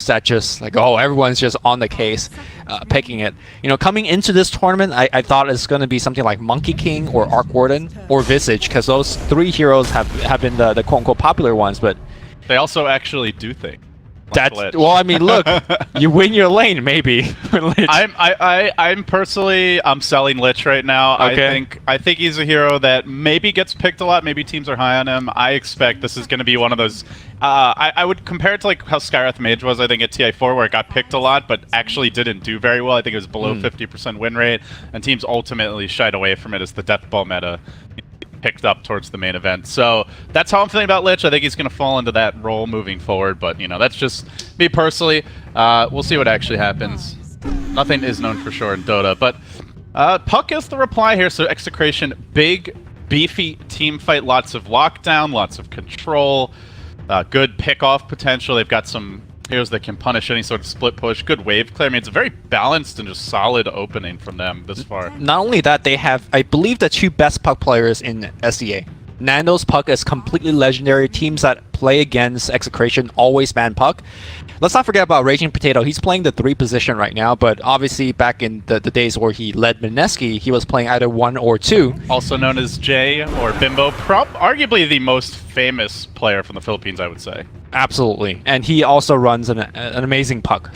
that just like, oh, everyone's just on the case picking it. You know, coming into this tournament, I thought it's going to be something like Monkey King or Arc Warden or Visage, because those three heroes have been the quote-unquote popular ones, but they also actually do things. Well, I mean, look, you win your lane, maybe. I'm personally selling Lich right now. Okay. I think he's a hero that maybe gets picked a lot. Maybe teams are high on him. I expect this is going to be one of those. I would compare it to like how Skywrath Mage was, I think, at TI4, where it got picked a lot, but actually didn't do very well. I think it was below 50% win rate, and teams ultimately shied away from it as the death ball meta picked up towards the main event. So that's how I'm feeling about Lich. I think he's going to fall into that role moving forward, but you know, that's just me personally. We'll see what actually happens. Nothing is known for sure in Dota, but Puck is the reply here. So Execration, big, beefy team fight, lots of lockdown, lots of control, good pick-off potential. They've got some heroes that can punish any sort of split push, good wave clear. I mean, it's a very balanced and just solid opening from them this far. Not only that, they have, I believe, the two best Puck players in SEA. Nando's Puck is completely legendary. Teams that play against Execration always ban Puck. Let's not forget about Raging Potato. He's playing the 3 position right now, but obviously back in the days where he led Mineski, he was playing either 1 or 2. Also known as Jay or Bimbo, arguably the most famous player from the Philippines, I would say. Absolutely. And he also runs an amazing Puck.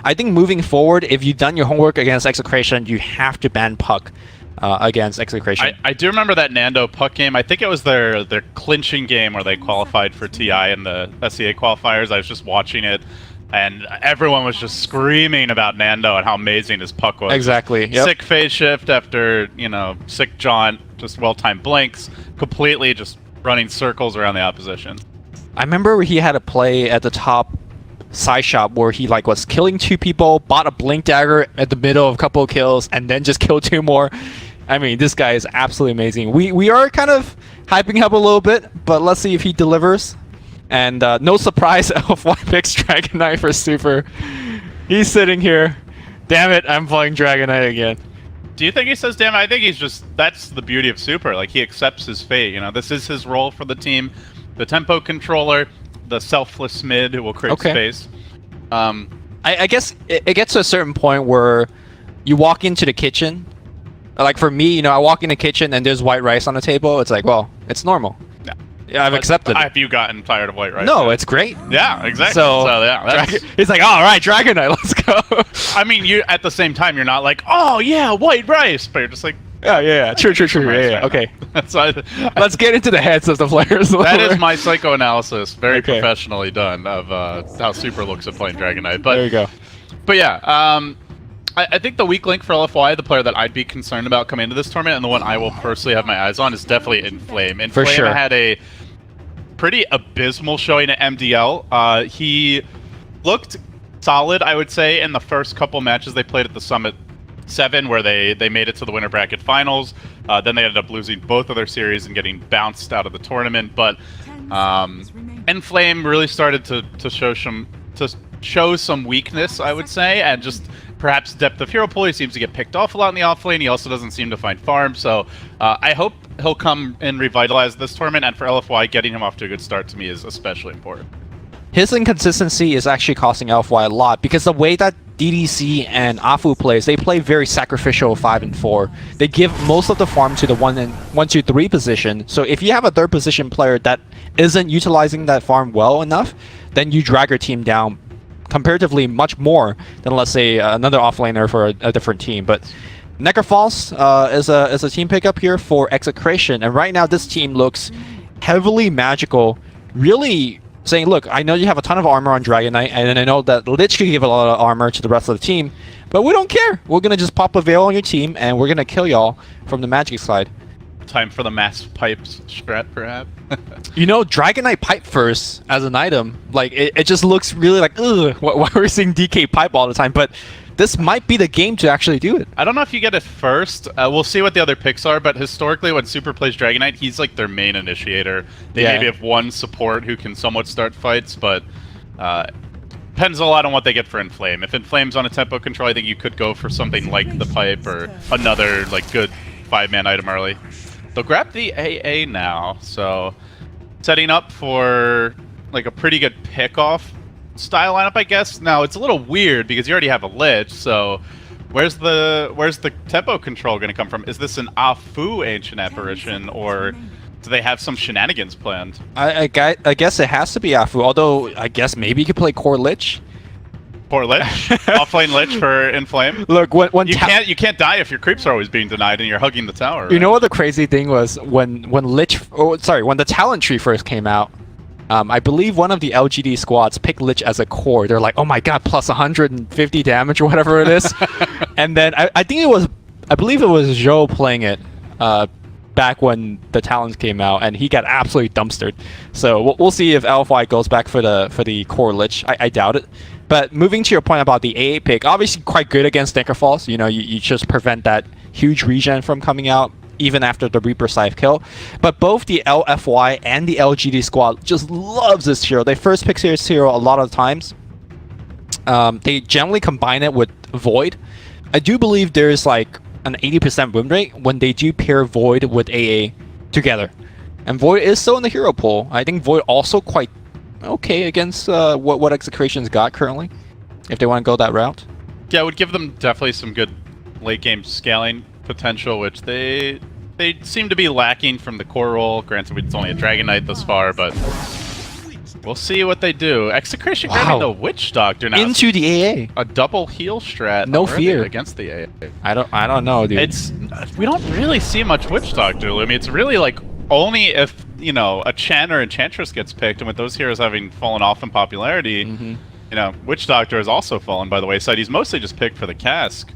I think moving forward, if you've done your homework against Execration, you have to ban Puck against Execration. I do remember that Nando Puck game. I think it was their clinching game where they qualified for TI in the SEA qualifiers. I was just watching it, and everyone was just screaming about Nando and how amazing his Puck was. Exactly. Yep. Sick phase shift after, you know, sick jaunt, just well-timed blinks, completely just running circles around the opposition. I remember he had a play at the top side shop where he like was killing 2 people, bought a blink dagger at the middle of a couple of kills, and then just killed 2 more. I mean, this guy is absolutely amazing. We are kind of hyping up a little bit, but let's see if he delivers. And no surprise, LFY picks Dragon Knight for Super. He's sitting here. Damn it, I'm playing Dragon Knight again. Do you think he says, damn it? I think he's just, that's the beauty of Super. Like, he accepts his fate. You know, this is his role for the team. The tempo controller, the selfless mid who will create space. I guess it gets to a certain point where you walk into the kitchen. Like for me, you know, I walk in the kitchen and there's white rice on the table. It's like, well, it's normal. Yeah, I've accepted it. Have you gotten tired of white rice? No, it's great. Yeah, exactly. So yeah, it's like, all right, Dragon Knight, let's go. I mean, you at the same time, you're not like, oh yeah, white rice, but you're just like, yeah, true. Yeah, okay. Let's get into the heads of the players. That is my psychoanalysis, very professionally done, of how Super looks at playing Dragon Knight. But there you go. But yeah, I think the weak link for LFY, the player that I'd be concerned about coming into this tournament, and the one I will personally have my eyes on, is definitely Inflame. Inflame for sure had a pretty abysmal showing at MDL. He looked solid, I would say, in the first couple matches they played at the Summit 7, where they made it to the winter bracket finals. Then they ended up losing both of their series and getting bounced out of the tournament. But Inflame really started to show some weakness, I would say, and just perhaps depth of hero pool. He seems to get picked off a lot in the offlane. He also doesn't seem to find farm. So I hope he'll come and revitalize this tournament. And for LFY, getting him off to a good start to me is especially important. His inconsistency is actually costing LFY a lot, because the way that DDC and Afu plays, they play very sacrificial 5 and 4. They give most of the farm to the 1, 2, 3 position. So if you have a 3rd position player that isn't utilizing that farm well enough, then you drag your team down comparatively much more than, let's say, another offlaner for a different team. But Necrofalls is a team pickup here for Execration, and right now this team looks heavily magical, really saying, look, I know you have a ton of armor on Dragon Knight, and I know that Lich can give a lot of armor to the rest of the team, but we don't care. We're going to just pop a veil on your team, and we're going to kill y'all from the magic side. Time for the mass pipes strat, perhaps? You know, Dragon Knight pipe first as an item, like, it just looks really like, ugh, why we're seeing DK pipe all the time, but this might be the game to actually do it. I don't know if you get it first. We'll see what the other picks are, but historically when Super plays Dragon Knight, he's like their main initiator. They maybe have one support who can somewhat start fights, but depends a lot on what they get for Inflame. If Inflame's on a tempo control, I think you could go for something like the pipe or another like good 5-man item early. They'll grab the AA now, so setting up for like a pretty good pick-off style lineup, I guess. Now it's a little weird because you already have a Lich, so where's the tempo control going to come from? Is this an Afu Ancient Apparition, or do they have some shenanigans planned? I guess it has to be Afu, although I guess maybe you could play Core Lich. Poor Lich. Offlane Lich for Inflame. Look, when you can't die if your creeps are always being denied and you're hugging the tower. Right? You know what the crazy thing was when Lich, when the talent tree first came out, I believe one of the LGD squads picked Lich as a core. They're like, oh my god, plus 150 damage or whatever it is. And then I believe it was Zhou playing it back when the talents came out, and he got absolutely dumpstered. So we'll see if LFY goes back for the core Lich. I doubt it. But moving to your point about the AA pick, obviously quite good against Necrophos. You know, you just prevent that huge regen from coming out even after the Reaper Scythe kill. But both the LFY and the LGD squad just loves this hero. They first pick this hero a lot of times. They generally combine it with Void. I do believe there's like an 80% win rate when they do pair Void with AA together. And Void is still in the hero pool. I think Void also quite okay against what Execration's got currently, if they want to go that route. Yeah, it would give them definitely some good late game scaling potential, which they seem to be lacking from the core role. Granted, it's only a Dragon Knight thus far, but we'll see what they do. Execration grabbing the Witch Doctor now. Into the AA. A double heal strat. No fear against the AA. I don't know, dude. We don't really see much Witch Doctor. I mean, it's really like only if, you know, a Chen or Enchantress gets picked, and with those heroes having fallen off in popularity, you know, Witch Doctor has also fallen by the wayside. He's mostly just picked for the cask.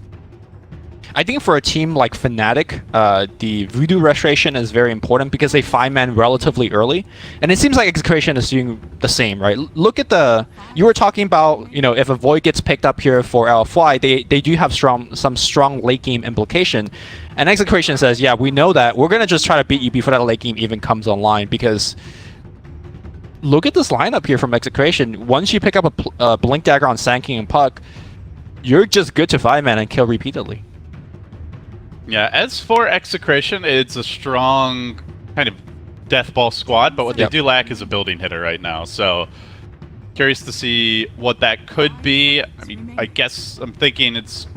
I think for a team like Fnatic, the Voodoo Restoration is very important because they 5-man relatively early. And it seems like Execration is doing the same, right? Look at you were talking about, you know, if a Void gets picked up here for LFY, they do have some strong late game implication. And Execration says, yeah, we know that. We're going to just try to beat you before that late game even comes online, because look at this lineup here from Execration. Once you pick up a Blink Dagger on Sand King and Puck, you're just good to 5-man and kill repeatedly. Yeah, as for Execration, it's a strong kind of deathball squad, but what they do lack is a building hitter right now. So curious to see what that could be. I mean, I guess I'm thinking it's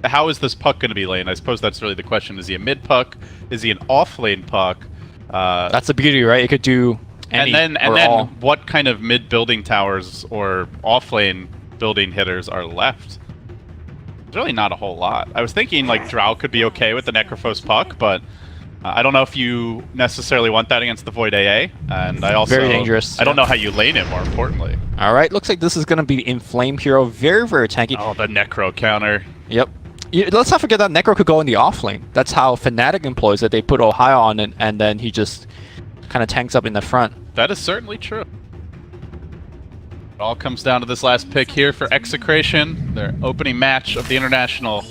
how is this puck going to be lane? I suppose that's really the question. Is he a mid puck? Is he an off lane puck? That's the beauty, right? It could do any and then all. What kind of mid building towers or off lane building hitters are left? There's really not a whole lot. I was thinking like Drow could be okay with the Necrophos puck, but I don't know if you necessarily want that against the Void AA. And I also very dangerous. I don't know how you lane it, more importantly. All right, looks like this is going to be the Inflame hero. Very, very tanky. Oh, the Necro counter. Yep. Let's not forget that Necro could go in the off lane. That's how Fnatic employs it. They put Ohio on it, and then he just kind of tanks up in the front. That is certainly true. It all comes down to this last pick here for Execration, their opening match of the International,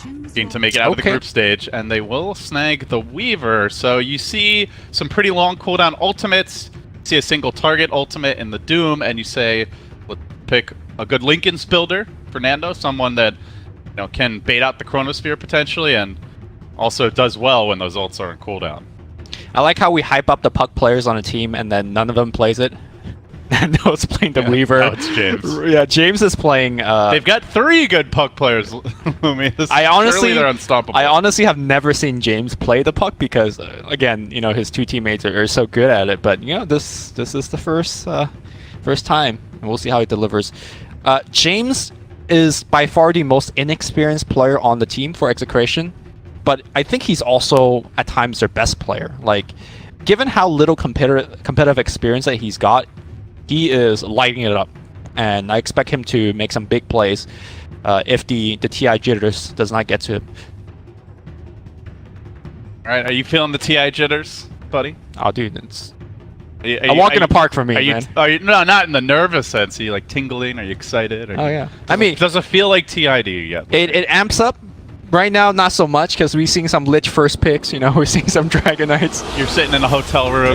looking to make it out of the group stage, and they will snag the Weaver. So you see some pretty long cooldown ultimates, you see a single target ultimate in the Doom, and you say, let's pick a good Lincoln's builder, Fernando, someone that, you know, can bait out the Chronosphere potentially, and also does well when those ults are in cooldown. I like how we hype up the puck players on a team, and then none of them plays it. And no, it's playing the Weaver. No, it's James. Yeah, James is playing. They've got 3 good puck players. They're unstoppable. I honestly have never seen James play the puck because, again, you know, his 2 teammates are so good at it. But you know, this is the first time, and we'll see how he delivers. James is by far the most inexperienced player on the team for Execration, but I think he's also at times their best player. Like, given how little competitive experience that he's got, he is lighting it up, and I expect him to make some big plays if the TI jitters does not get to him. All right, are you feeling the TI jitters, buddy? Oh, dude, it's a walk in the park for me, man. No, not in the nervous sense. Are you like tingling? Are you excited? Oh yeah. I mean, does it feel like TI to you yet? It amps up. Right now, not so much, because we're seeing some Lich first picks, you know, we're seeing some Dragon Knights. You're sitting in a hotel room,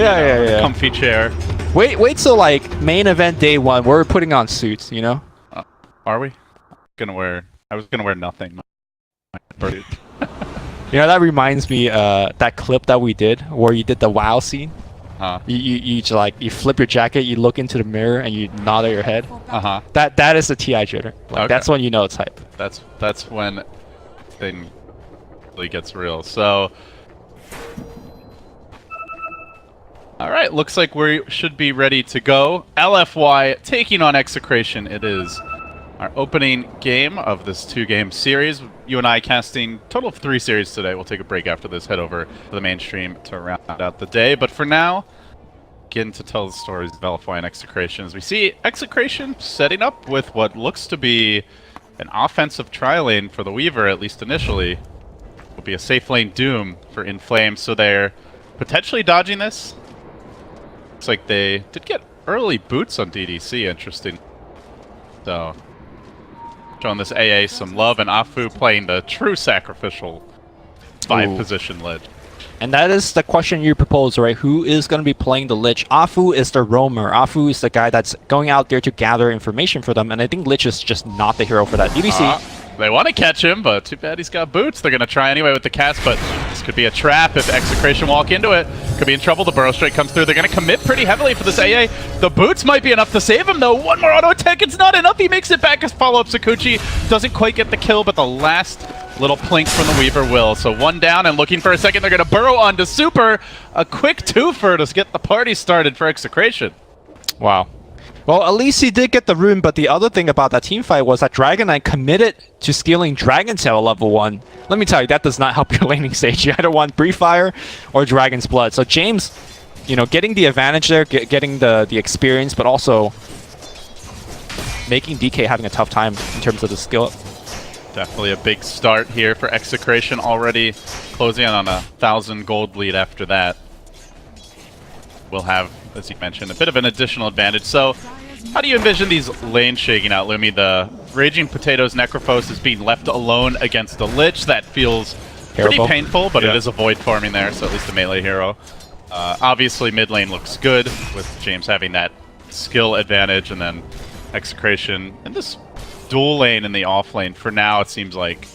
comfy chair. Wait till, like, main event day 1, we're putting on suits, you know? Are we? I was gonna wear nothing. You know, that reminds me, that clip that we did, where you did the WoW scene. You just, like, you flip your jacket, you look into the mirror, and you nod at your head. That is the TI jitter. Like, that's when you know it's hype. That's when thing really gets real. So, all right, looks like we should be ready to go. LFY taking on Execration. It is our opening game of this 2-game series. You and I casting total of 3 series today. We'll take a break after this, head over to the main stream to round out the day. But for now, begin to tell the stories of LFY and Execration. As we see Execration setting up with what looks to be an offensive tri-lane for the Weaver, at least initially. Will be a safe lane Doom for Inflame, so they're potentially dodging this. Looks like they did get early boots on DDC, interesting. So, showing this AA some love, and Afu playing the true sacrificial 5-position ledge. And that is the question you propose, right? Who is going to be playing the Lich? Afu is the roamer. Afu is the guy that's going out there to gather information for them, and I think Lich is just not the hero for that. DDC. They want to catch him, but too bad he's got boots. They're going to try anyway with the cast, but this could be a trap if Execration walk into it. Could be in trouble. The Burrow Strike comes through. They're going to commit pretty heavily for this AA. The boots might be enough to save him, though. One more auto attack. It's not enough. He makes it back as follow-up. Sccc doesn't quite get the kill, but the last little plink from the Weaver will. So 1 down and looking for a second. They're going to burrow onto Super. A quick twofer to get the party started for Execration. Wow. Well, at least he did get the rune, but the other thing about that team fight was that Dragon Knight committed to scaling Dragon Tail level 1. Let me tell you, that does not help your laning stage. You either want Brief Fire or Dragon's Blood. So James, you know, getting the advantage there, getting the experience, but also making DK having a tough time in terms of the skill. Definitely a big start here for Execration, already closing in on a 1,000 gold lead after that. We'll have, as you mentioned, a bit of an additional advantage. So, how do you envision these lanes shaking out, Lumi? The Raging Potatoes Necrophos is being left alone against a Lich. That feels pretty painful, but it is a Void farming there, so at least a melee hero. Obviously, mid lane looks good, with James having that skill advantage, and then Execration in this dual lane in the off lane. For now, it seems like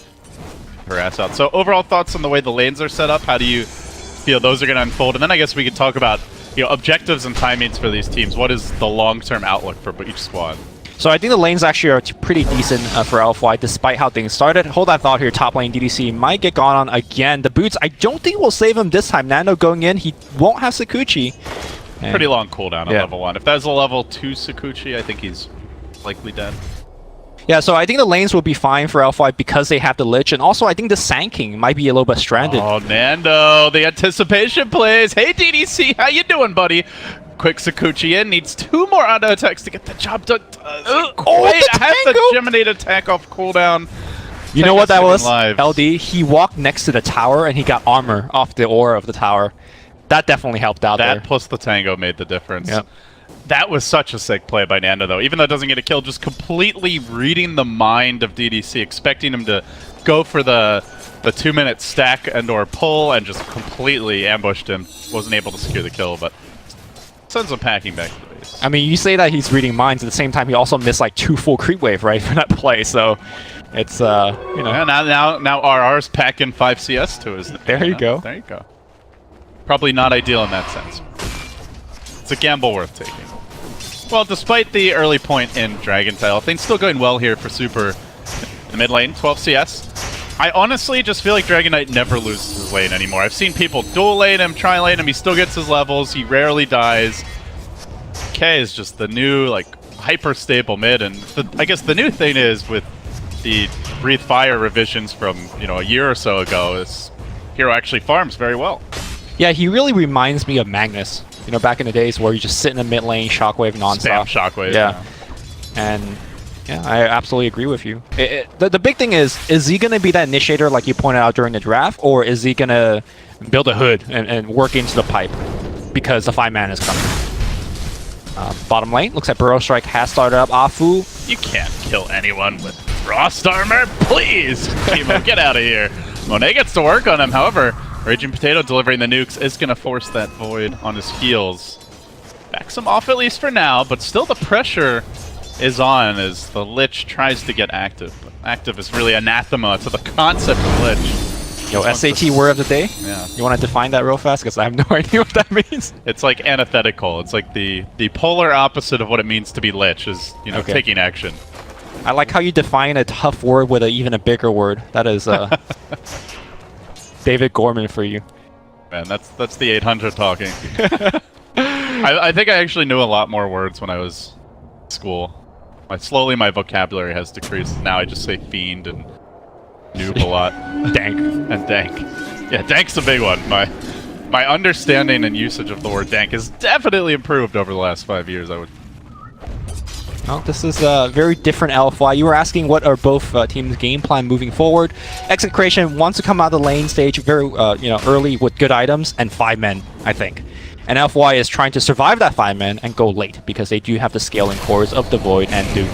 harass out. So, overall thoughts on the way the lanes are set up? How do you feel those are going to unfold? And then I guess we could talk about, you know, objectives and timings for these teams. What is the long-term outlook for each squad? So I think the lanes actually are pretty decent for LFY, despite how things started. Hold that thought here. Top lane DDC might get gone on again. The boots, I don't think will save him this time. Nano going in, he won't have Sccc. Pretty long cooldown on level 1. If that was a level 2 Sccc, I think he's likely dead. Yeah, so I think the lanes will be fine for LFY because they have the Lich, and also I think the Sand King might be a little bit stranded. Oh, Nando, the anticipation plays. Hey, DDC, how you doing, buddy? Quick Sccc in, needs 2 more auto attacks to get the job done. Has the Geminate attack off cooldown. You know what that was, LD? He walked next to the tower and he got armor off the aura of the tower. That definitely helped out there. That plus the Tango made the difference. Yep. That was such a sick play by Nando, though. Even though it doesn't get a kill, just completely reading the mind of DDC, expecting him to go for the 2-minute stack and or pull, and just completely ambushed him. Wasn't able to secure the kill, but sends him packing back to the base. I mean, you say that he's reading minds, at the same time he also missed like 2 full creep wave, right, for that play, so it's, you know. Yeah, now RR's packing 5 CS to his... There you go. There you go. Probably not ideal in that sense. It's a gamble worth taking. Well, despite the early point in Dragon Tail, things still going well here for Super in the mid lane, 12 CS. I honestly just feel like Dragon Knight never loses his lane anymore. I've seen people dual lane him, tri lane him, he still gets his levels, he rarely dies. K is just the new, like, hyper stable mid, and I guess the new thing is with the Breathe Fire revisions from, you know, a year or so ago, this hero actually farms very well. Yeah, he really reminds me of Magnus. You know, back in the days where you just sit in the mid lane, shockwave nonstop. Spam shockwave. Yeah. And yeah, I absolutely agree with you. The big thing is he going to be that initiator like you pointed out during the draft, or is he going to build a hood and work into the pipe because the 5-man is coming? Bottom lane, looks like Burrow Strike has started up. Afu. You can't kill anyone with frost armor, please! Kimo, get out of here. Monet gets to work on him, however. Raging Potato delivering the nukes is going to force that Void on his heels. Backs him off at least for now, but still the pressure is on as the Lich tries to get active. But active is really anathema to the concept of Lich. Yo, SAT word of the day? Yeah. You want to define that real fast? Because I have no idea what that means. It's like antithetical. It's like the polar opposite of what it means to be lich is, you know, taking action. I like how you define a tough word with even a bigger word. That is David Gorman for you. Man, that's the 800 talking. I think I actually knew a lot more words when I was in school. Slowly my vocabulary has decreased. Now I just say fiend and noob a lot. Dank. And dank. Yeah, dank's a big one. My understanding and usage of the word dank has definitely improved over the last 5 years, I would. Well, this is a very different LFY. You were asking what are both teams' game plan moving forward. XCTN wants to come out of the lane stage very early with good items and 5 men, I think. And LFY is trying to survive that 5 men and go late because they do have the scaling cores of the Void and Duke.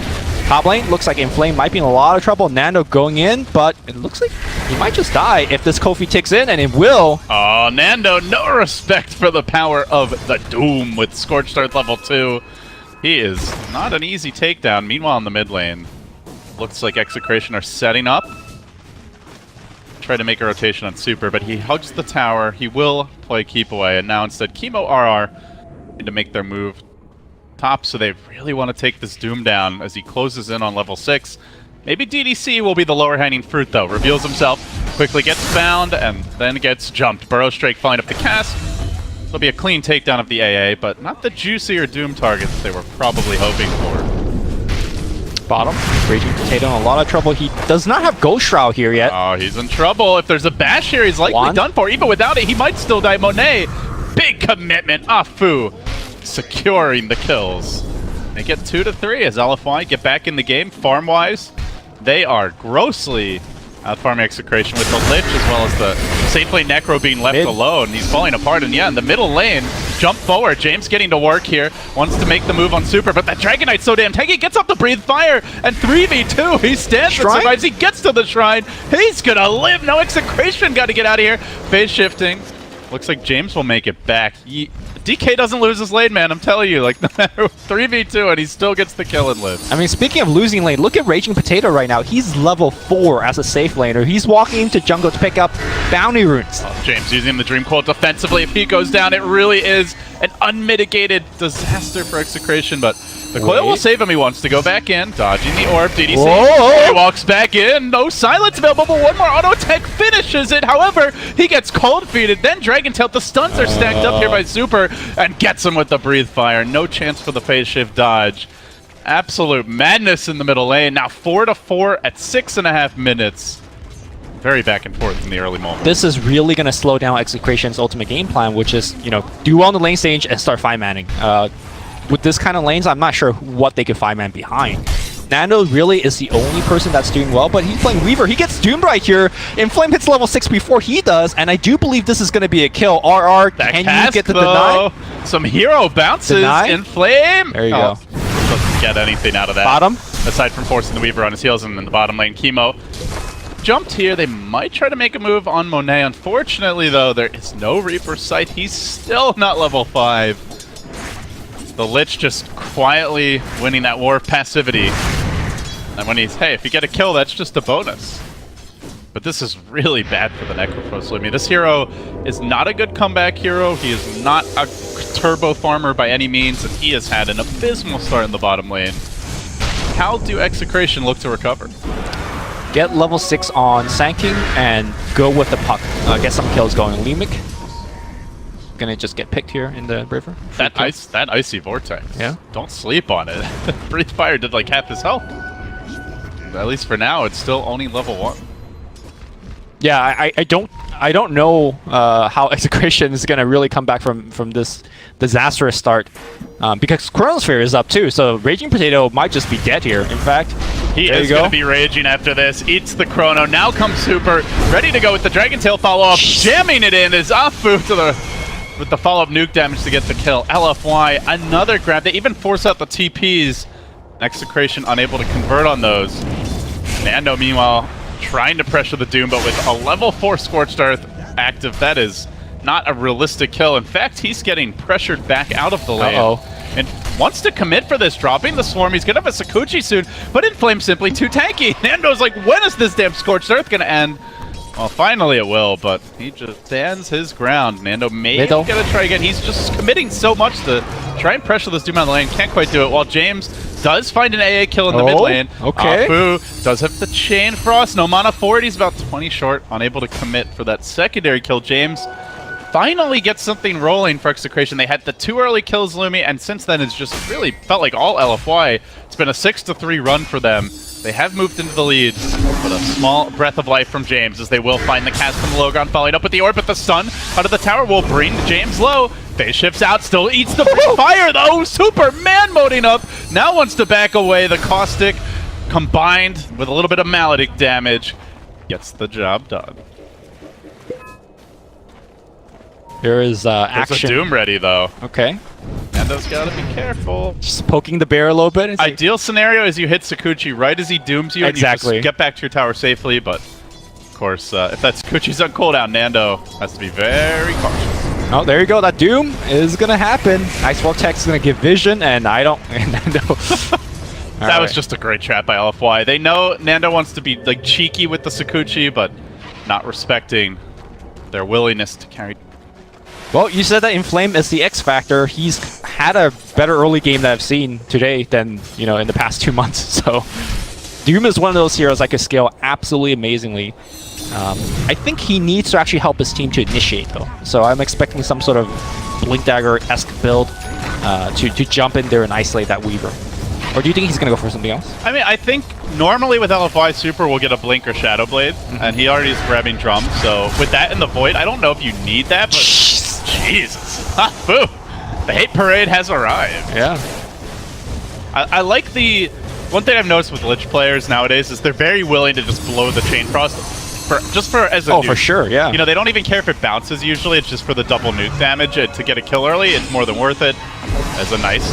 Top lane looks like Inflame might be in a lot of trouble. Nando going in, but it looks like he might just die if this Kofi ticks in, and it will. Oh, Nando, no respect for the power of the Doom with Scorched Earth level 2. He is not an easy takedown. Meanwhile, in the mid lane, looks like XCTN are setting up. Try to make a rotation on Super, but he hugs the tower. He will play Keep Away, and now instead Chemo RR need to make their move top, so they really want to take this Doom down as he closes in on level 6. Maybe DDC will be the lower hanging fruit though. Reveals himself, quickly gets found, and then gets jumped. Burrow Strike flying up the cast. It'll be a clean takedown of the AA, but not the juicier Doom targets they were probably hoping for. Bottom, Raging Potato in a lot of trouble. He does not have Ghost Shroud here yet. Oh, he's in trouble. If there's a bash here, he's likely done for. Even without it, he might still die. Monet, big commitment. Afu securing the kills. They get 2 to 3 as LFY get back in the game. Farm-wise, they are grossly out-farming XCTN with the Lich as well as the safe lane Necro being left alone. He's falling apart, and yeah, in the middle lane, jump forward. James getting to work here, wants to make the move on Super, but that Dragon Knight's so damn tanky, gets up to breathe fire, and 3v2, he stands and survives, he gets to the shrine, he's gonna live, no XCTN got to get out of here. Phase shifting, looks like James will make it back. DK doesn't lose his lane, man. I'm telling you, like, no matter 3v2, and he still gets the kill and lives. I mean, speaking of losing lane, look at Raging Potato right now. He's level 4 as a safe laner. He's walking into jungle to pick up bounty runes. Oh, James using the Dream Coil defensively. If he goes down, it really is an unmitigated disaster for XCTN, but the coil will save him. He wants to go back in, dodging the orb. DDC. Whoa. He walks back in. No silence available, but one more auto attack finishes it. However, he gets cold feeded. Then Dragon Tail. The stuns are stacked up here by Super and gets him with the breathe fire. No chance for the phase shift dodge. Absolute madness in the middle lane. Now 4 to 4 at 6.5 minutes. Very back and forth in the early moment. This is really going to slow down XCTN's ultimate game plan, which is, do well on the lane stage and start 5-manning. With this kind of lanes, I'm not sure what they could 5-man behind. Nando really is the only person that's doing well, but he's playing Weaver. He gets Doomed right here. Inflame hits level 6 before he does, and I do believe this is going to be a kill. RR, can you get the deny? Some hero bounces. Inflame. There you go. Doesn't get anything out of that. Bottom. Aside from forcing the Weaver on his heels, and in the bottom lane, Chemo jumped here. They might try to make a move on Monet. Unfortunately, though, there is no Reaper sight. He's still not level 5. The Lich just quietly winning that war of passivity. And when he's, hey, if you get a kill, that's just a bonus. But this is really bad for the Necrophos. I mean, this hero is not a good comeback hero. He is not a turbo farmer by any means, and he has had an abysmal start in the bottom lane. How do XCTN look to recover? Get level 6 on Sand King and go with the puck. Get some kills going. Lemic gonna just get picked here in the Braver. That icy vortex. Yeah. Don't sleep on it. Breathe Fire did like half his health. At least for now, it's still only level 1. Yeah, I don't know how XCTN is gonna really come back from this disastrous start, because Chronosphere is up too. So Raging Potato might just be dead here. In fact, he is going to be raging after this. Eats the Chrono. Now comes Super, ready to go with the Dragon Tail follow-up. Jamming it in is Afu with the follow-up nuke damage to get the kill. LFY, another grab. They even force out the TPs. XCTN unable to convert on those. Nando, meanwhile, trying to pressure the Doom, but with a level 4 Scorched Earth active, that is not a realistic kill. In fact, he's getting pressured back out of the lane. And wants to commit for this, dropping the Swarm. He's going to have a Sccc soon, but Inflame simply too tanky. Nando's like, when is this damn Scorched Earth going to end? Well, finally it will, but he just stands his ground. Nando may gonna try again. He's just committing so much to try and pressure this Doom out of the lane. Can't quite do it. While James does find an AA kill in the mid lane. Okay. Afu does have the Chain Frost. No mana forward. He's about 20 short. Unable to commit for that secondary kill. James finally gets something rolling for Execration. They had the 2 early kills, Lumi, and since then it's just really felt like all LFY. It's been a 6-3 run for them. They have moved into the lead, but a small breath of life from James as they will find the cast from the low ground, following up with the orb, but the stun out of the tower will bring James low. Phase shifts out, still eats the fire though. Superman moding up, now wants to back away. The Caustic combined with a little bit of Maledict damage gets the job done. There is action. There's a Doom ready though. Okay. Nando's gotta be careful. Just poking the bear a little bit. Ideal scenario is you hit Sccc right as he dooms you, exactly, and you just get back to your tower safely, but of course, if that Sccc's on cooldown, Nando has to be very cautious. Oh, there you go. That Doom is gonna happen. Ice Vortex is gonna give vision, and I don't... Nando... That was just a great trap by LFY. They know Nando wants to be like cheeky with the Sccc, but not respecting their willingness to carry. Well, you said that Inflame is the X factor. He's had a better early game that I've seen today than, you know, in the past 2 months. So Doom is one of those heroes that could scale absolutely amazingly. I think he needs to actually help his team to initiate, though. So I'm expecting some sort of Blink Dagger-esque build to jump in there and isolate that Weaver. Or do you think he's going to go for something else? I mean, I think normally with LFY Super, we'll get a Blink or Shadow Blade, and he already is grabbing Drum. So with that in the Void, I don't know if you need that, but Jesus. Boo! The hate parade has arrived. Yeah. I like the... One thing I've noticed with Lich players nowadays is they're very willing to just blow the Chain Frost as a nuke. For sure, yeah. You know, they don't even care if it bounces usually. It's just for the double nuke damage. To get a kill early, it's more than worth it. As a nice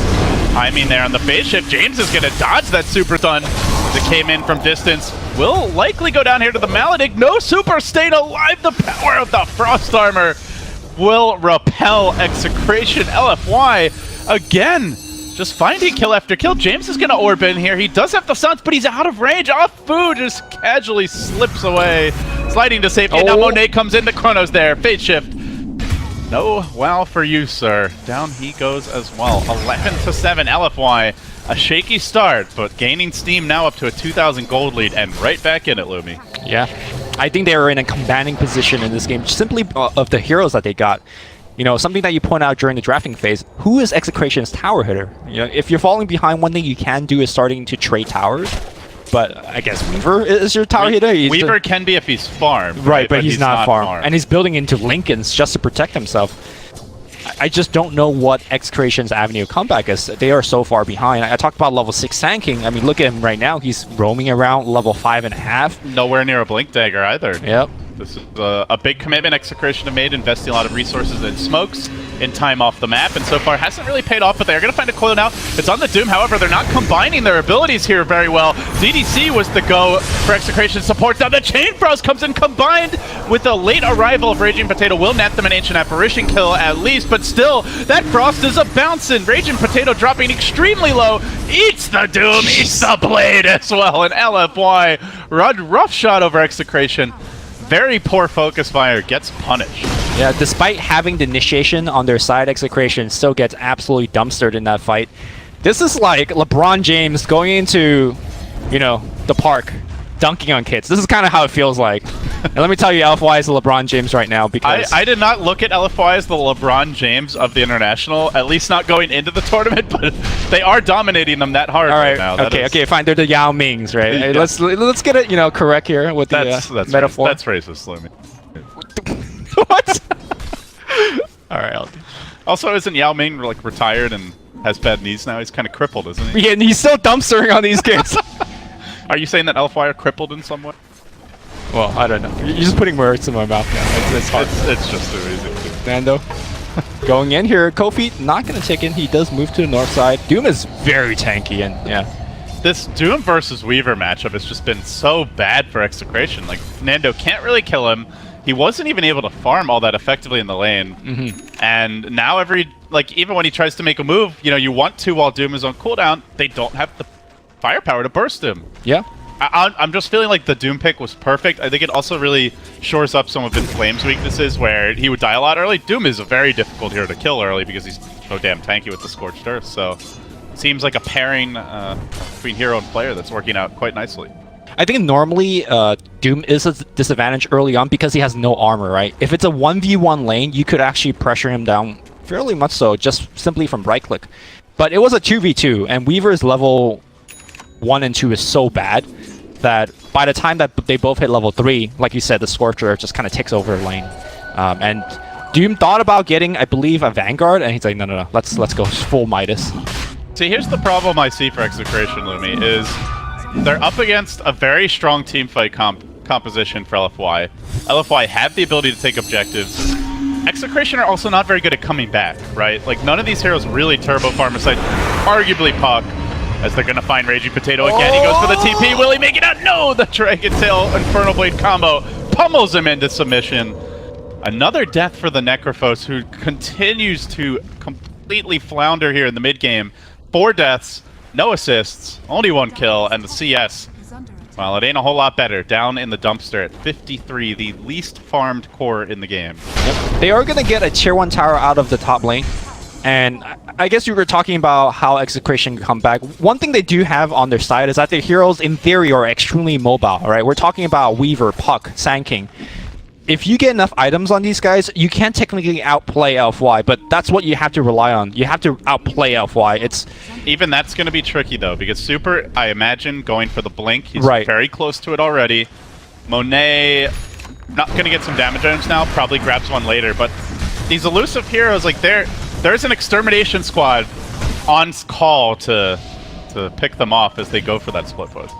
timing there on the phase shift. James is going to dodge that Super Stun as it came in from distance. Will likely go down here to the Maledict. No Super staying alive. The power of the Frost Armor will repel Execration. LFY again. Just finding kill after kill. James is going to orb in here. He does have the stuns, but he's out of range. Afu just casually slips away. Sliding to safety. Now Monet comes in. The Chrono's there. Fade shift. No wow for you, sir. Down he goes as well. 11-7 LFY. A shaky start, but gaining steam now up to a 2,000 gold lead and right back in it, Lumi. Yeah. I think they were in a commanding position in this game simply of the heroes that they got. You know, something that you point out during the drafting phase, who is Execration's tower hitter? You know, if you're falling behind, one thing you can do is starting to trade towers. But I guess Weaver is your tower hitter. Weaver can be if he's farmed. Right, but he's not farmed. And he's building into Lincolns just to protect himself. I just don't know what Execration's avenue of comeback is. They are so far behind. I talked about level 6 tanking. I mean, look at him right now. He's roaming around level 5.5. Nowhere near a Blink Dagger either. Yep. This is a big commitment Execration have made, investing a lot of resources in smokes, in time off the map, and so far hasn't really paid off, but they're going to find a coil now. It's on the Doom, however, they're not combining their abilities here very well. DDC was the go for Execration support. Now the Chain Frost comes in combined with the late arrival of Raging Potato. Will net them an Ancient Apparition kill at least, but still, that Frost is a bouncing. Raging Potato dropping extremely low, eats the Doom, eats the Blade as well, and LFY, rough shot over Execration. Very poor focus fire, gets punished. Yeah, despite having the initiation on their side, Execration still gets absolutely dumpstered in that fight. This is like LeBron James going into, you know, the park, dunking on kids. This is kind of how it feels like. And let me tell you, LFY is the LeBron James right now because... I did not look at LFY as the LeBron James of the International, at least not going into the tournament, but they are dominating them that hard right now. Okay, fine. They're the Yao Mings, right? Yeah. Let's get it, you know, correct here with the metaphor. That's racist, Lumi. What? All right, I'll do. Also, isn't Yao Ming like retired and has bad knees now? He's kind of crippled, isn't he? Yeah, and he's still dumpstering on these kids. Are you saying that LFY are crippled in some way? Well, I don't know. You're just putting words in my mouth now. It's hard. It's just too easy. Nando going in here. Kofi not going to take in. He does move to the north side. Doom is very tanky, and yeah. This Doom versus Weaver matchup has just been so bad for Execration. Like, Nando can't really kill him. He wasn't even able to farm all that effectively in the lane. And now even when he tries to make a move, you know, you want to while Doom is on cooldown, they don't have the firepower to burst him. Yeah. I'm just feeling like the Doom pick was perfect. I think it also really shores up some of Inflame's weaknesses where he would die a lot early. Doom is a very difficult hero to kill early because he's so damn tanky with the Scorched Earth, so it seems like a pairing between hero and player that's working out quite nicely. I think normally Doom is a disadvantage early on because he has no armor, right? If it's a 1v1 lane, you could actually pressure him down fairly much so, just simply from right click. But it was a 2v2, and Weaver's level 1 and 2 is so bad that by the time that they both hit level 3, like you said, the Scorcher just kind of takes over the lane. And Doom thought about getting, I believe, a Vanguard, and he's like, no, let's go full Midas. See, here's the problem I see for Execration, Lumi, is they're up against a very strong teamfight composition for LFY. LFY had the ability to take objectives. Execration are also not very good at coming back, right? Like, none of these heroes really turbo farm aside, arguably Puck, as they're gonna find Raging Potato again. He goes for the TP. Will he make it out? No! The Dragon Tail Infernal Blade combo pummels him into submission. Another death for the Necrophos, who continues to completely flounder here in the mid game. 4 deaths, no assists, only 1 kill, and the CS, well, it ain't a whole lot better. Down in the dumpster at 53, the least farmed core in the game. Yep. They are gonna get a tier 1 tower out of the top lane. And I guess you were talking about how Execration can come back. One thing they do have on their side is that their heroes, in theory, are extremely mobile, right? We're talking about Weaver, Puck, Sand King. If you get enough items on these guys, you can technically outplay LFY, but that's what you have to rely on. You have to outplay LFY. It's even that's going to be tricky, though, because Super, I imagine, going for the Blink. He's very close to it already. Monet, not going to get some damage items now, probably grabs one later, but these elusive heroes, like, there's an extermination squad on call to pick them off as they go for that split push.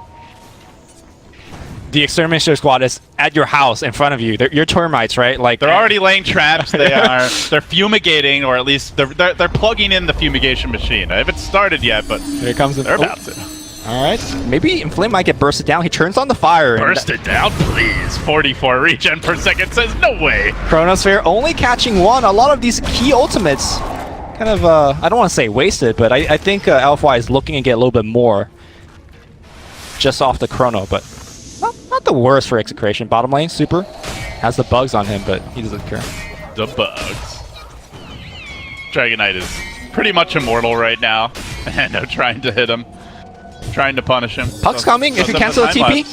The extermination squad is at your house in front of you. They're your termites, right? Like they're already laying traps. They're fumigating, or at least they're plugging in the fumigation machine. I haven't started yet, but here comes they're about to. All right, maybe Inflame might get bursted down. He turns on the fire. Burst it down, please. 44 regen per second says no way. Chronosphere only catching 1. A lot of these key ultimates kind of, I don't want to say wasted, but I think LFY is looking to get a little bit more just off the Chrono, but not the worst for Execration. Bottom lane, Super has the bugs on him, but he doesn't care. The bugs. Dragonite is pretty much immortal right now, and I'm trying to hit him. Trying to punish him. Puck's coming if you cancel the TP.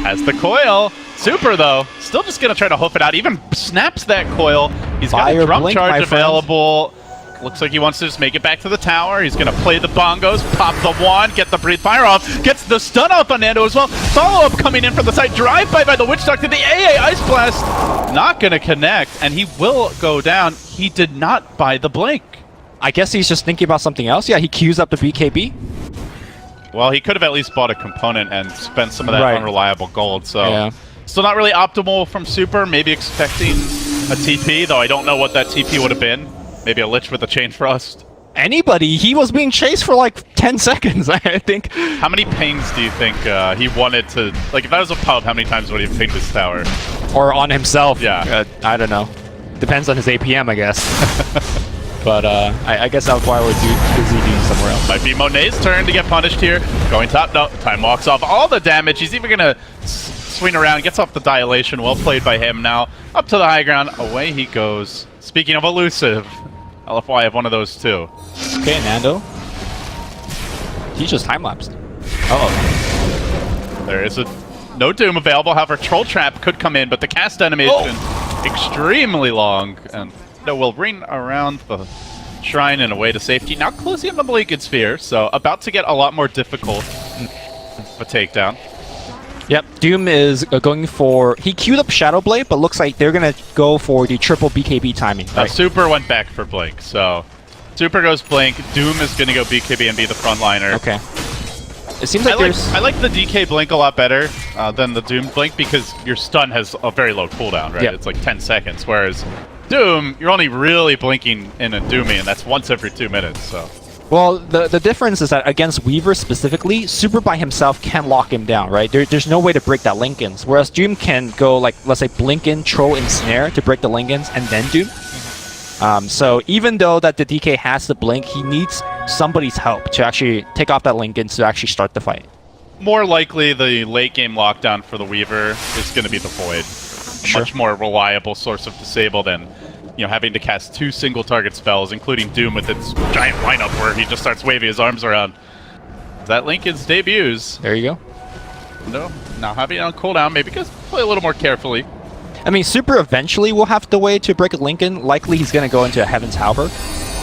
Has the coil. Super, though, still just going to try to hoof it out. Even snaps that coil. He's got a drum charge available. Looks like he wants to just make it back to the tower. He's going to play the bongos, pop the wand, get the breathe fire off, gets the stun off on Nando as well. Follow-up coming in from the side. Drive-by by the Witch Doctor. The AA Ice Blast not going to connect, and he will go down. He did not buy the blink. I guess he's just thinking about something else. Yeah, he queues up the BKB. Well, he could have at least bought a component and spent some of that unreliable gold, so still not really optimal from Super. Maybe expecting a TP, though I don't know what that TP would have been. Maybe a Lich with a Chain Frost. Anybody. He was being chased for like 10 seconds, I think. How many pings do you think he wanted to... Like, if that was a pub, how many times would he have pinged his tower? Or on himself. Yeah. I don't know. Depends on his APM, I guess. But I guess that's why we're busy doing somewhere else. Might be Monet's turn to get punished here. Going top, no. Time walks off all the damage. He's even going to swing around, gets off the dilation. Well played by him now. Up to the high ground. Away he goes. Speaking of elusive, LFY have one of those too. Okay, Nando. He just time-lapsed. Uh-oh. There is no Doom available. However, Troll Trap could come in, but the cast animation extremely long. And will ring around the shrine and away to safety. Now closing on the Blinking Sphere, so about to get a lot more difficult of a takedown. Yep, Doom is going for... He queued up Shadow Blade, but looks like they're going to go for the triple BKB timing. Right? Super went back for Blink, so... Super goes Blink, Doom is going to go BKB and be the frontliner. Okay. It seems like I like the DK Blink a lot better than the Doom Blink because your stun has a very low cooldown, right? Yep. It's like 10 seconds, whereas Doom, you're only really blinking in a Doomy, and that's once every 2 minutes, so... Well, the difference is that against Weaver specifically, Super by himself can lock him down, right? There's no way to break that Linkens, whereas Doom can go, like, let's say, Blinken, Troll, and Snare to break the Linkens, and then Doom. So even though that the DK has the Blink, he needs somebody's help to actually take off that Linkens to actually start the fight. more likely the late game lockdown for the Weaver is going to be the Void. Sure. Much more reliable source of disable than, you know, having to cast 2 single target spells, including Doom with its giant lineup where he just starts waving his arms around. That Linken's debuts. There you go. No, now having it on cooldown, maybe just play a little more carefully. I mean, Super eventually will have the way to break a Linken. Likely he's going to go into a Heaven's Tower.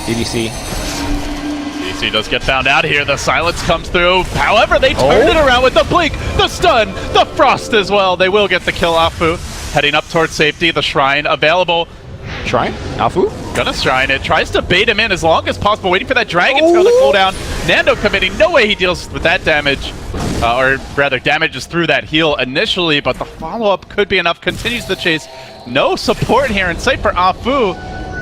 DDC. DDC does get found out here. The silence comes through. However, they turn it around with the blink, the stun, the frost as well. They will get the kill. Afu heading up towards safety. The shrine available. Shrine? Afu? Gonna shrine it. Tries to bait him in as long as possible, waiting for that dragon tail to cool down. Nando committing. No way he deals with that damage. Or rather, damages through that heal initially, but the follow-up could be enough. Continues the chase. No support here in sight for Afu,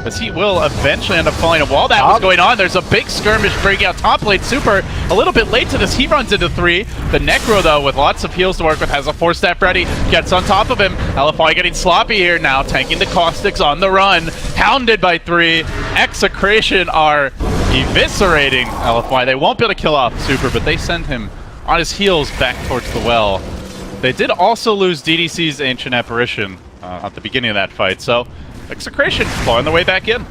as he will eventually end up falling. And while that was going on, there's a big skirmish breaking out top lane. Super a little bit late to this. He runs into 3. The Necro, though, with lots of heals to work with, has a 4-staff ready. Gets on top of him. LFY getting sloppy here now, tanking the Caustics on the run. Hounded by 3. Execration are eviscerating LFY. They won't be able to kill off Super, but they send him on his heels back towards the well. They did also lose DDC's Ancient Apparition at the beginning of that fight, so Execration on the way back in.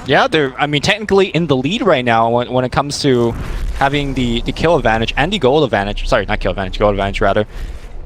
Yeah, they're, I mean, technically in the lead right now when it comes to having the kill advantage and the gold advantage. Sorry, not kill advantage, gold advantage rather.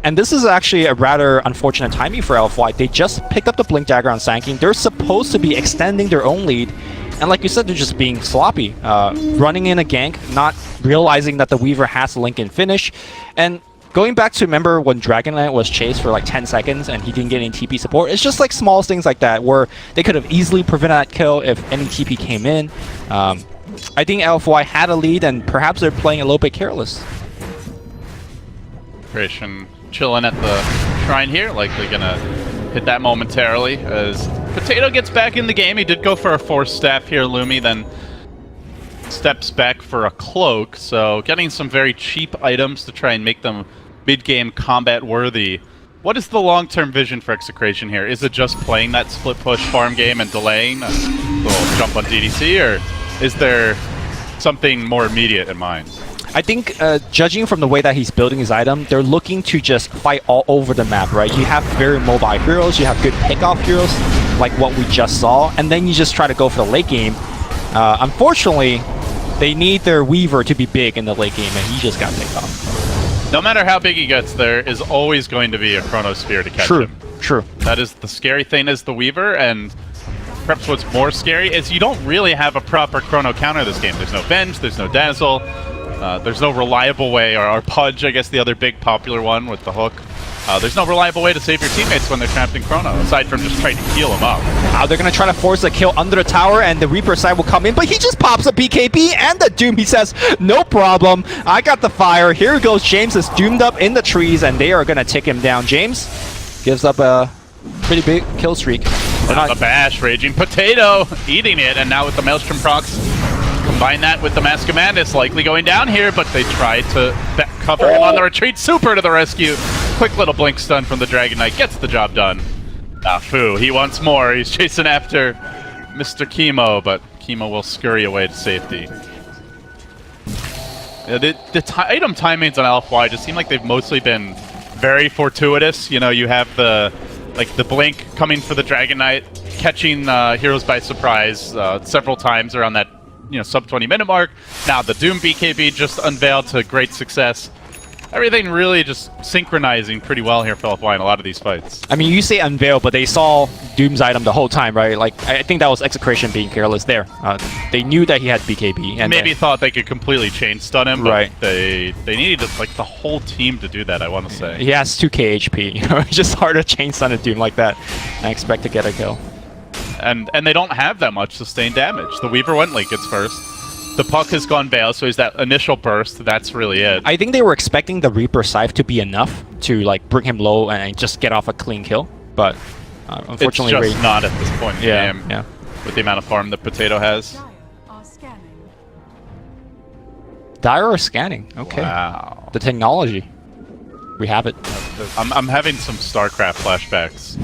And this is actually a rather unfortunate timing for LFY. They just picked up the Blink Dagger on Sanking. They're supposed to be extending their own lead. And like you said, they're just being sloppy. Running in a gank, not realizing that the Weaver has the Linken finish. And going back to, remember when Dragon Knight was chased for like 10 seconds and he didn't get any TP support? It's just like small things like that where they could have easily prevented that kill if any TP came in. I think LFY had a lead and perhaps they're playing a little bit careless. Creation chilling at the shrine here, likely gonna hit that momentarily as Potato gets back in the game. He did go for a 4-staff here, Lumi, then steps back for a cloak, so getting some very cheap items to try and make them mid-game combat worthy. What is the long-term vision for Execration here? Is it just playing that split push farm game and delaying a little jump on DDC, or is there something more immediate in mind? I think, judging from the way that he's building his item, they're looking to just fight all over the map, right? You have very mobile heroes, you have good pick-off heroes, like what we just saw, and then you just try to go for the late game. Unfortunately, they need their Weaver to be big in the late game, and he just got picked off. No matter how big he gets, there is always going to be a Chronosphere to catch him. True. That is the scary thing as the Weaver, and perhaps what's more scary is you don't really have a proper Chrono counter this game. There's no Venge, there's no Dazzle, there's no reliable way, or Pudge, I guess the other big popular one with the hook. There's no reliable way to save your teammates when they're trapped in Chrono, aside from just trying to heal them up. They're going to try to force a kill under the tower, and the Reaper side will come in, but he just pops a BKB and the Doom. He says, no problem, I got the fire. Here goes James is doomed up in the trees, and they are going to take him down. James gives up a pretty big kill streak. The bash, Raging Potato, eating it, and now with the Maelstrom procs, combine that with the Mask of Madness, likely going down here, but they try to cover him on the retreat. Super to the rescue. Quick little blink stun from the Dragon Knight gets the job done. Afu, he wants more. He's chasing after Mr. Chemo, but Chemo will scurry away to safety. The item timings on LFY just seem like they've mostly been very fortuitous. You know, you have the blink coming for the Dragon Knight, catching heroes by surprise several times around that sub 20 minute mark. Now the Doom BKB just unveiled to great success. Everything really just synchronizing pretty well here for LFY in a lot of these fights. I mean, you say unveil, but they saw Doom's item the whole time, right? Like, I think that was Execration being careless there. They knew that he had BKB. And maybe thought they could completely chain stun him, but right. they needed like the whole team to do that, I want to say. He has 2k HP, it's just hard to chain stun a Doom like that and expect to get a kill. And they don't have that much sustained damage. The Weaver went Linken's first. The Puck has gone Veil, so he's that initial burst. That's really it. I think they were expecting the Reaper Scythe to be enough to like bring him low and just get off a clean kill, but unfortunately, it's just not at this point in the game. Yeah. With the amount of farm that Potato has. Dire are scanning. Okay. Wow. The technology. We have it. I'm having some StarCraft flashbacks.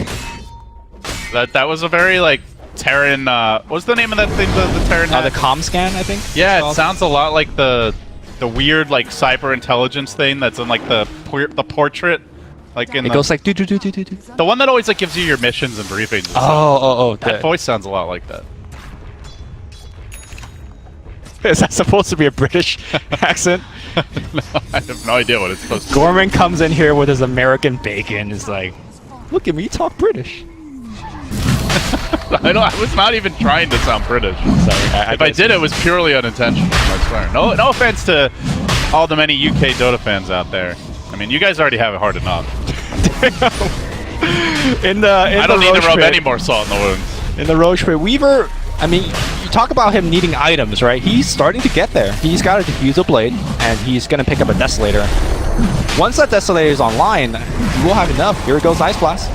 That was a very like Terran. What's the name of that thing? The Terran. The comm scan, I think. Yeah, it sounds a lot like the the weird like cyber intelligence thing that's in like the portrait, like in It goes like do do do do do do. the one that always like gives you your missions and briefings. And stuff. Oh. That voice sounds a lot like that. Is that supposed to be a British accent? No, I have no idea what it's supposed to be. Gorman comes in here with his American bacon. Is like, look at me, talk British. I was not even trying to sound British. Sorry, if I did, it was purely unintentional. I swear. No offense to all the many UK Dota fans out there. I mean, you guys already have it hard enough. I don't need to rub any more salt in the wounds. In the Roche pit, Weaver. I mean, you talk about him needing items, right? He's starting to get there. He's got a Diffusal Blade, and he's going to pick up a Desolator. Once that Desolator is online, we'll have enough. Here goes Ice Blast.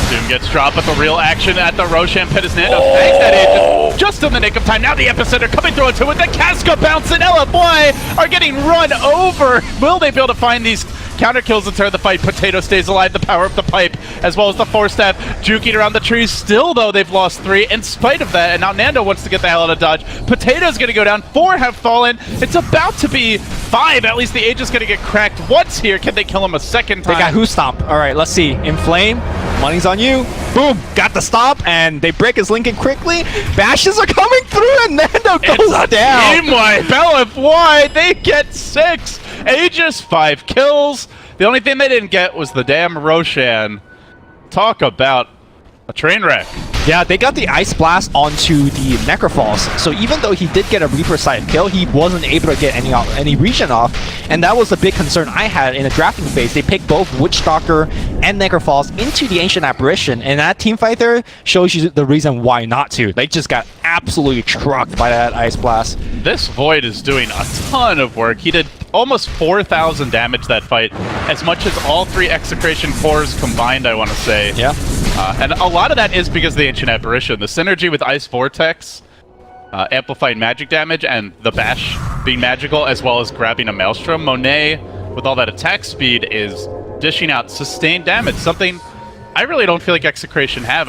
Doom gets dropped, but the real action at the Roshan pit is Nando. Thanks that Aegis just in the nick of time. Now the Epicenter coming through into it. The Casca bounce and LFY are getting run over. Will they be able to find these counter kills and turn the fight? Potato stays alive, the power of the pipe, as well as the Force Staff juking around the trees. Still, though, they've lost 3 in spite of that, and now Nando wants to get the hell out of dodge. Potato's going to go down. 4 have fallen. It's about to be 5. At least the Aegis going to get cracked once here. Can they kill him a second time? They got Who Stomp. All right, let's see. Inflame. Money's on you. Boom. Got the stop, and they break his Lincoln quickly. Bashes are coming through, and Nando goes down. Team wipe. LFY, they get 6. Aegis, 5 kills. The only thing they didn't get was the damn Roshan. Talk about a train wreck. Yeah, they got the Ice Blast onto the Necrophos, so even though he did get a Reaper side kill, he wasn't able to get any regen off, and that was the big concern I had in the drafting phase. They picked both Witchstalker and Necrophos into the Ancient Apparition, and that teamfight there shows you the reason why not to. They just got absolutely trucked by that Ice Blast. This Void is doing a ton of work. He did almost 4,000 damage that fight, as much as all 3 Execration cores combined, I want to say. Yeah. And a lot of that is because of the Ancient Apparition. The synergy with Ice Vortex, amplified magic damage, and the Bash being magical, as well as grabbing a Maelstrom. Monet, with all that attack speed, is dishing out sustained damage, something I really don't feel like Execration have.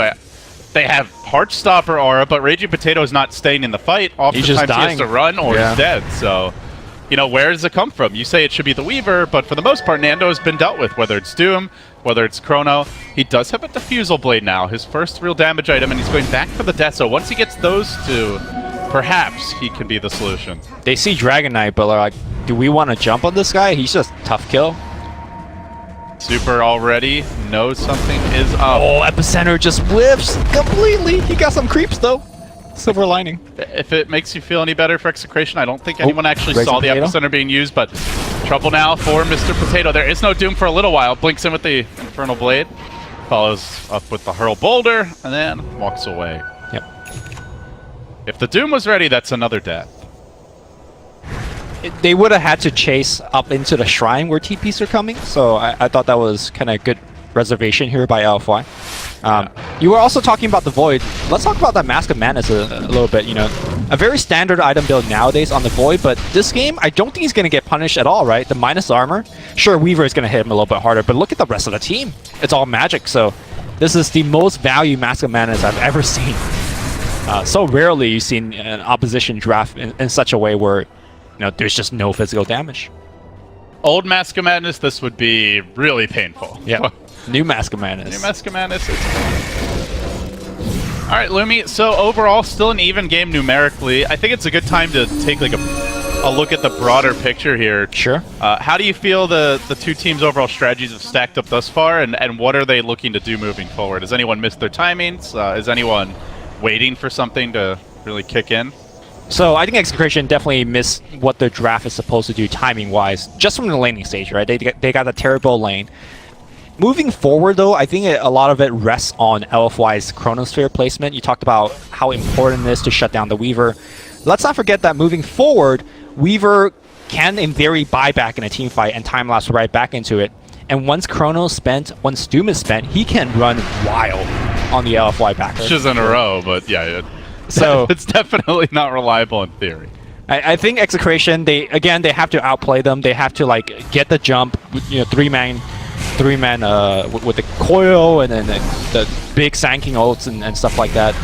They have Heartstopper aura, but Raging Potato is not staying in the fight. Oftentimes he has to run or he's dead, so... You know, where does it come from? You say it should be the Weaver, but for the most part, Nando has been dealt with, whether it's Doom, whether it's Chrono. He does have a Diffusal Blade now, his first real damage item, and he's going back for the Death. So once he gets those 2, perhaps he can be the solution. They see Dragon Knight, but like, do we want to jump on this guy? He's just tough kill. Super already knows something is up. Oh, Epicenter just whiffs completely. He got some creeps, though. Silver lining. If it makes you feel any better for Execration, I don't think anyone actually saw the Potato. Epicenter being used, but trouble now for Mr. Potato. There is no Doom for a little while. Blinks in with the Infernal Blade, follows up with the Hurl Boulder, and then walks away. Yep. If the Doom was ready, that's another death. They would have had to chase up into the shrine where TPs are coming, so I thought that was kind of good reservation here by LFY. You were also talking about the Void. Let's talk about that Mask of Madness a little bit. You know, a very standard item build nowadays on the Void, but this game, I don't think he's going to get punished at all, right? The minus armor, sure, Weaver is going to hit him a little bit harder, but look at the rest of the team. It's all magic, so this is the most value Mask of Madness I've ever seen. So rarely you've seen an opposition draft in such a way where, you know, there's just no physical damage. Old Mask of Madness, this would be really painful. Yeah. New Mask of Madness. New Mask of Madness. Alright, Lumi, so overall, still an even game numerically. I think it's a good time to take like a look at the broader picture here. Sure. How do you feel the 2 teams' overall strategies have stacked up thus far, and what are they looking to do moving forward? Has anyone missed their timings? Is anyone waiting for something to really kick in? So I think Execration definitely missed what the draft is supposed to do timing-wise, just from the laning stage, right? They got a terrible lane. Moving forward, though, I think a lot of it rests on LFY's Chronosphere placement. You talked about how important it is to shut down the Weaver. Let's not forget that moving forward, Weaver can, in theory, buy back in a team fight and time-lapse right back into it. And once Chrono's spent, once Doom is spent, he can run wild on the LFY backer. Just in a row, but yeah, so it's definitely not reliable in theory. I think Execration, they have to outplay them. They have to like get the jump, you know, three man with the coil and then the big Sanking ults and stuff like that.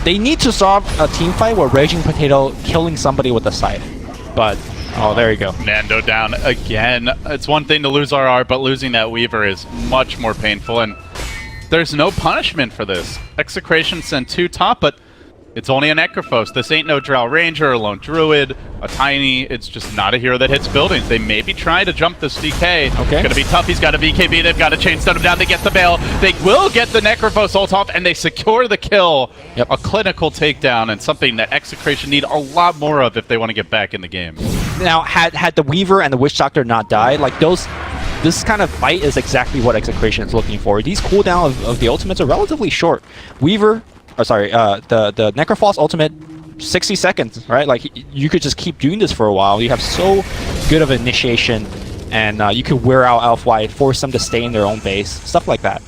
They need to solve a team fight where Raging Potato killing somebody with a scythe. But Oh, there you go. Nando down again. It's one thing to lose RR, but losing that Weaver is much more painful, and there's no punishment for this. Execration sent 2 top, but it's only a Necrophos. This ain't no Drow Ranger, a Lone Druid, a Tiny. It's just not a hero that hits buildings. They maybe try to jump this DK. Okay. It's gonna be tough. He's got a BKB. They've got to chain stun him down. They get the bail. They will get the Necrophos ult off, and they secure the kill. Yep. A clinical takedown, and something that Execration need a lot more of if they want to get back in the game. Now, had the Weaver and the Witch Doctor not died, like this kind of fight is exactly what Execration is looking for. These cooldown of the ultimates are relatively short. Weaver, the Necrophos ultimate, 60 seconds, right? Like, you could just keep doing this for a while. You have so good of initiation, and you could wear out LFY, force them to stay in their own base, stuff like that.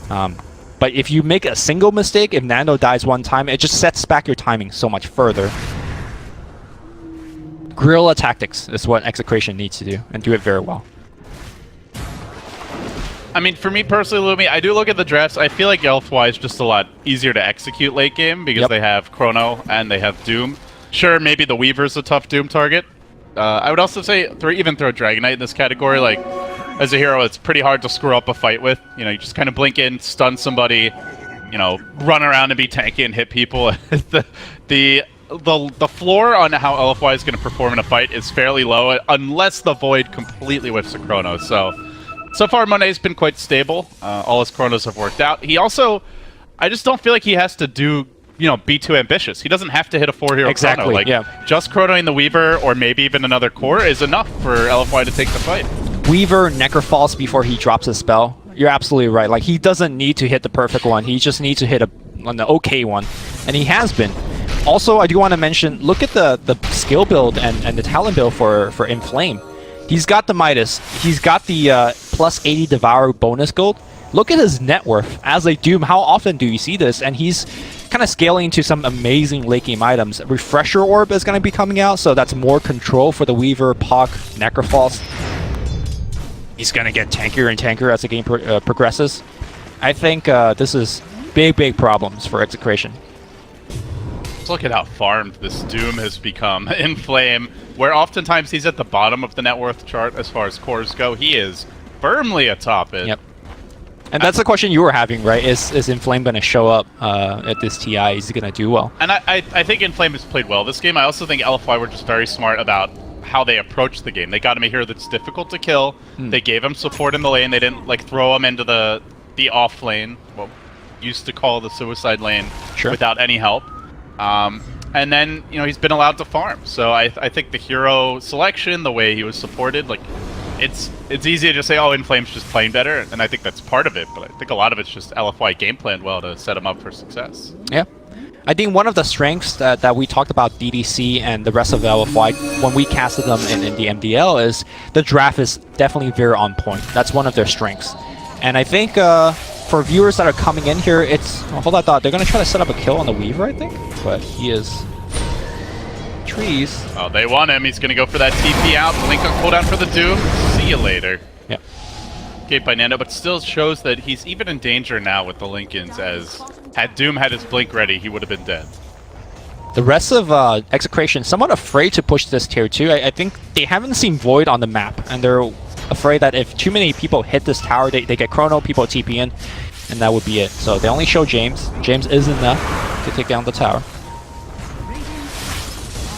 But if you make a single mistake, if Nando dies one time, it just sets back your timing so much further. Guerrilla tactics is what Execration needs to do, and do it very well. I mean, for me personally, Lumi, I do look at the drafts. I feel like LFY is just a lot easier to execute late game because they have Chrono and they have Doom. Sure, maybe the Weaver's a tough Doom target. I would also say even throw Dragon Knight in this category. Like, as a hero, it's pretty hard to screw up a fight with. You know, you just kind of blink in, stun somebody, you know, run around and be tanky and hit people. The floor on how LFY is going to perform in a fight is fairly low, unless the Void completely whiffs a Chrono. So far, Monet's been quite stable. All his Chronos have worked out. He also, I just don't feel like he has to do, you know, be too ambitious. He doesn't have to hit a 4-hero Chrono. Like, just Chronoing the Weaver, or maybe even another core, is enough for LFY to take the fight. Weaver, Necrophos before he drops his spell. You're absolutely right. Like, he doesn't need to hit the perfect one. He just needs to hit an okay one. And he has been. Also, I do want to mention, look at the skill build and the talent build for Inflame. He's got the Midas. He's got the plus 80 Devour bonus gold. Look at his net worth as a Doom. How often do you see this? And he's kind of scaling to some amazing late game items. Refresher Orb is going to be coming out, so that's more control for the Weaver, Puck, Necrophos. He's going to get tankier and tankier as the game progresses. I think this is big problems for Execration. Let's look at how farmed this Doom has become in Flame, where oftentimes he's at the bottom of the net worth chart as far as cores go. He is firmly atop it. Yep. And that's the question you were having, right? Is Inflame going to show up at this TI? Is he going to do well? And I think Inflame has played well this game. I also think LFY were just very smart about how they approach the game. They got him a hero that's difficult to kill. They gave him support in the lane. They didn't like throw him into the off lane, what used to call the suicide lane, without any help. And then, you know, he's been allowed to farm. So I think the hero selection, the way he was supported, like, it's easy to just say, oh, Inflame's just playing better, and I think that's part of it, but I think a lot of it's just LFY game planned well to set him up for success. Yeah. I think one of the strengths that we talked about DDC and the rest of LFY when we casted them in the MDL is the draft is definitely very on point. That's one of their strengths. And I think for viewers that are coming in here, it's... Oh, hold on, thought they're going to try to set up a kill on the Weaver, I think. But he is... Trees. Oh, they want him. He's going to go for that TP out. Blink on cooldown for the Doom. See you later. Yep. Escaped by Nando, but still shows that he's even in danger now with the Lincolns, as had Doom had his blink ready, he would have been dead. The rest of Execration somewhat afraid to push this tier 2. I think they haven't seen Void on the map, and they're afraid that if too many people hit this tower, they get Chrono, people TP in, and that would be it. So they only show James. James is enough to take down the tower.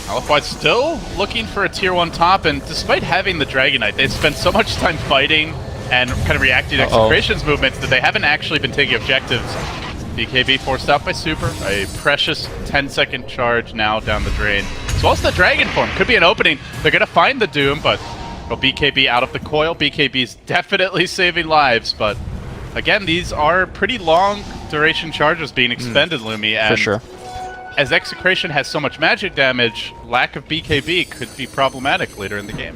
LFY still looking for a tier 1 top, and despite having the Dragon Knight, they've spent so much time fighting and kind of reacting to Execration's movements that they haven't actually been taking objectives. BKB forced out by Super, a precious 10-second charge now down the drain. As well as the Dragon form, could be an opening. They're going to find the Doom, but BKB out of the coil. BKB's definitely saving lives, but again, these are pretty long duration charges being expended, Lumi. And for sure. As Execration has so much magic damage, lack of BKB could be problematic later in the game.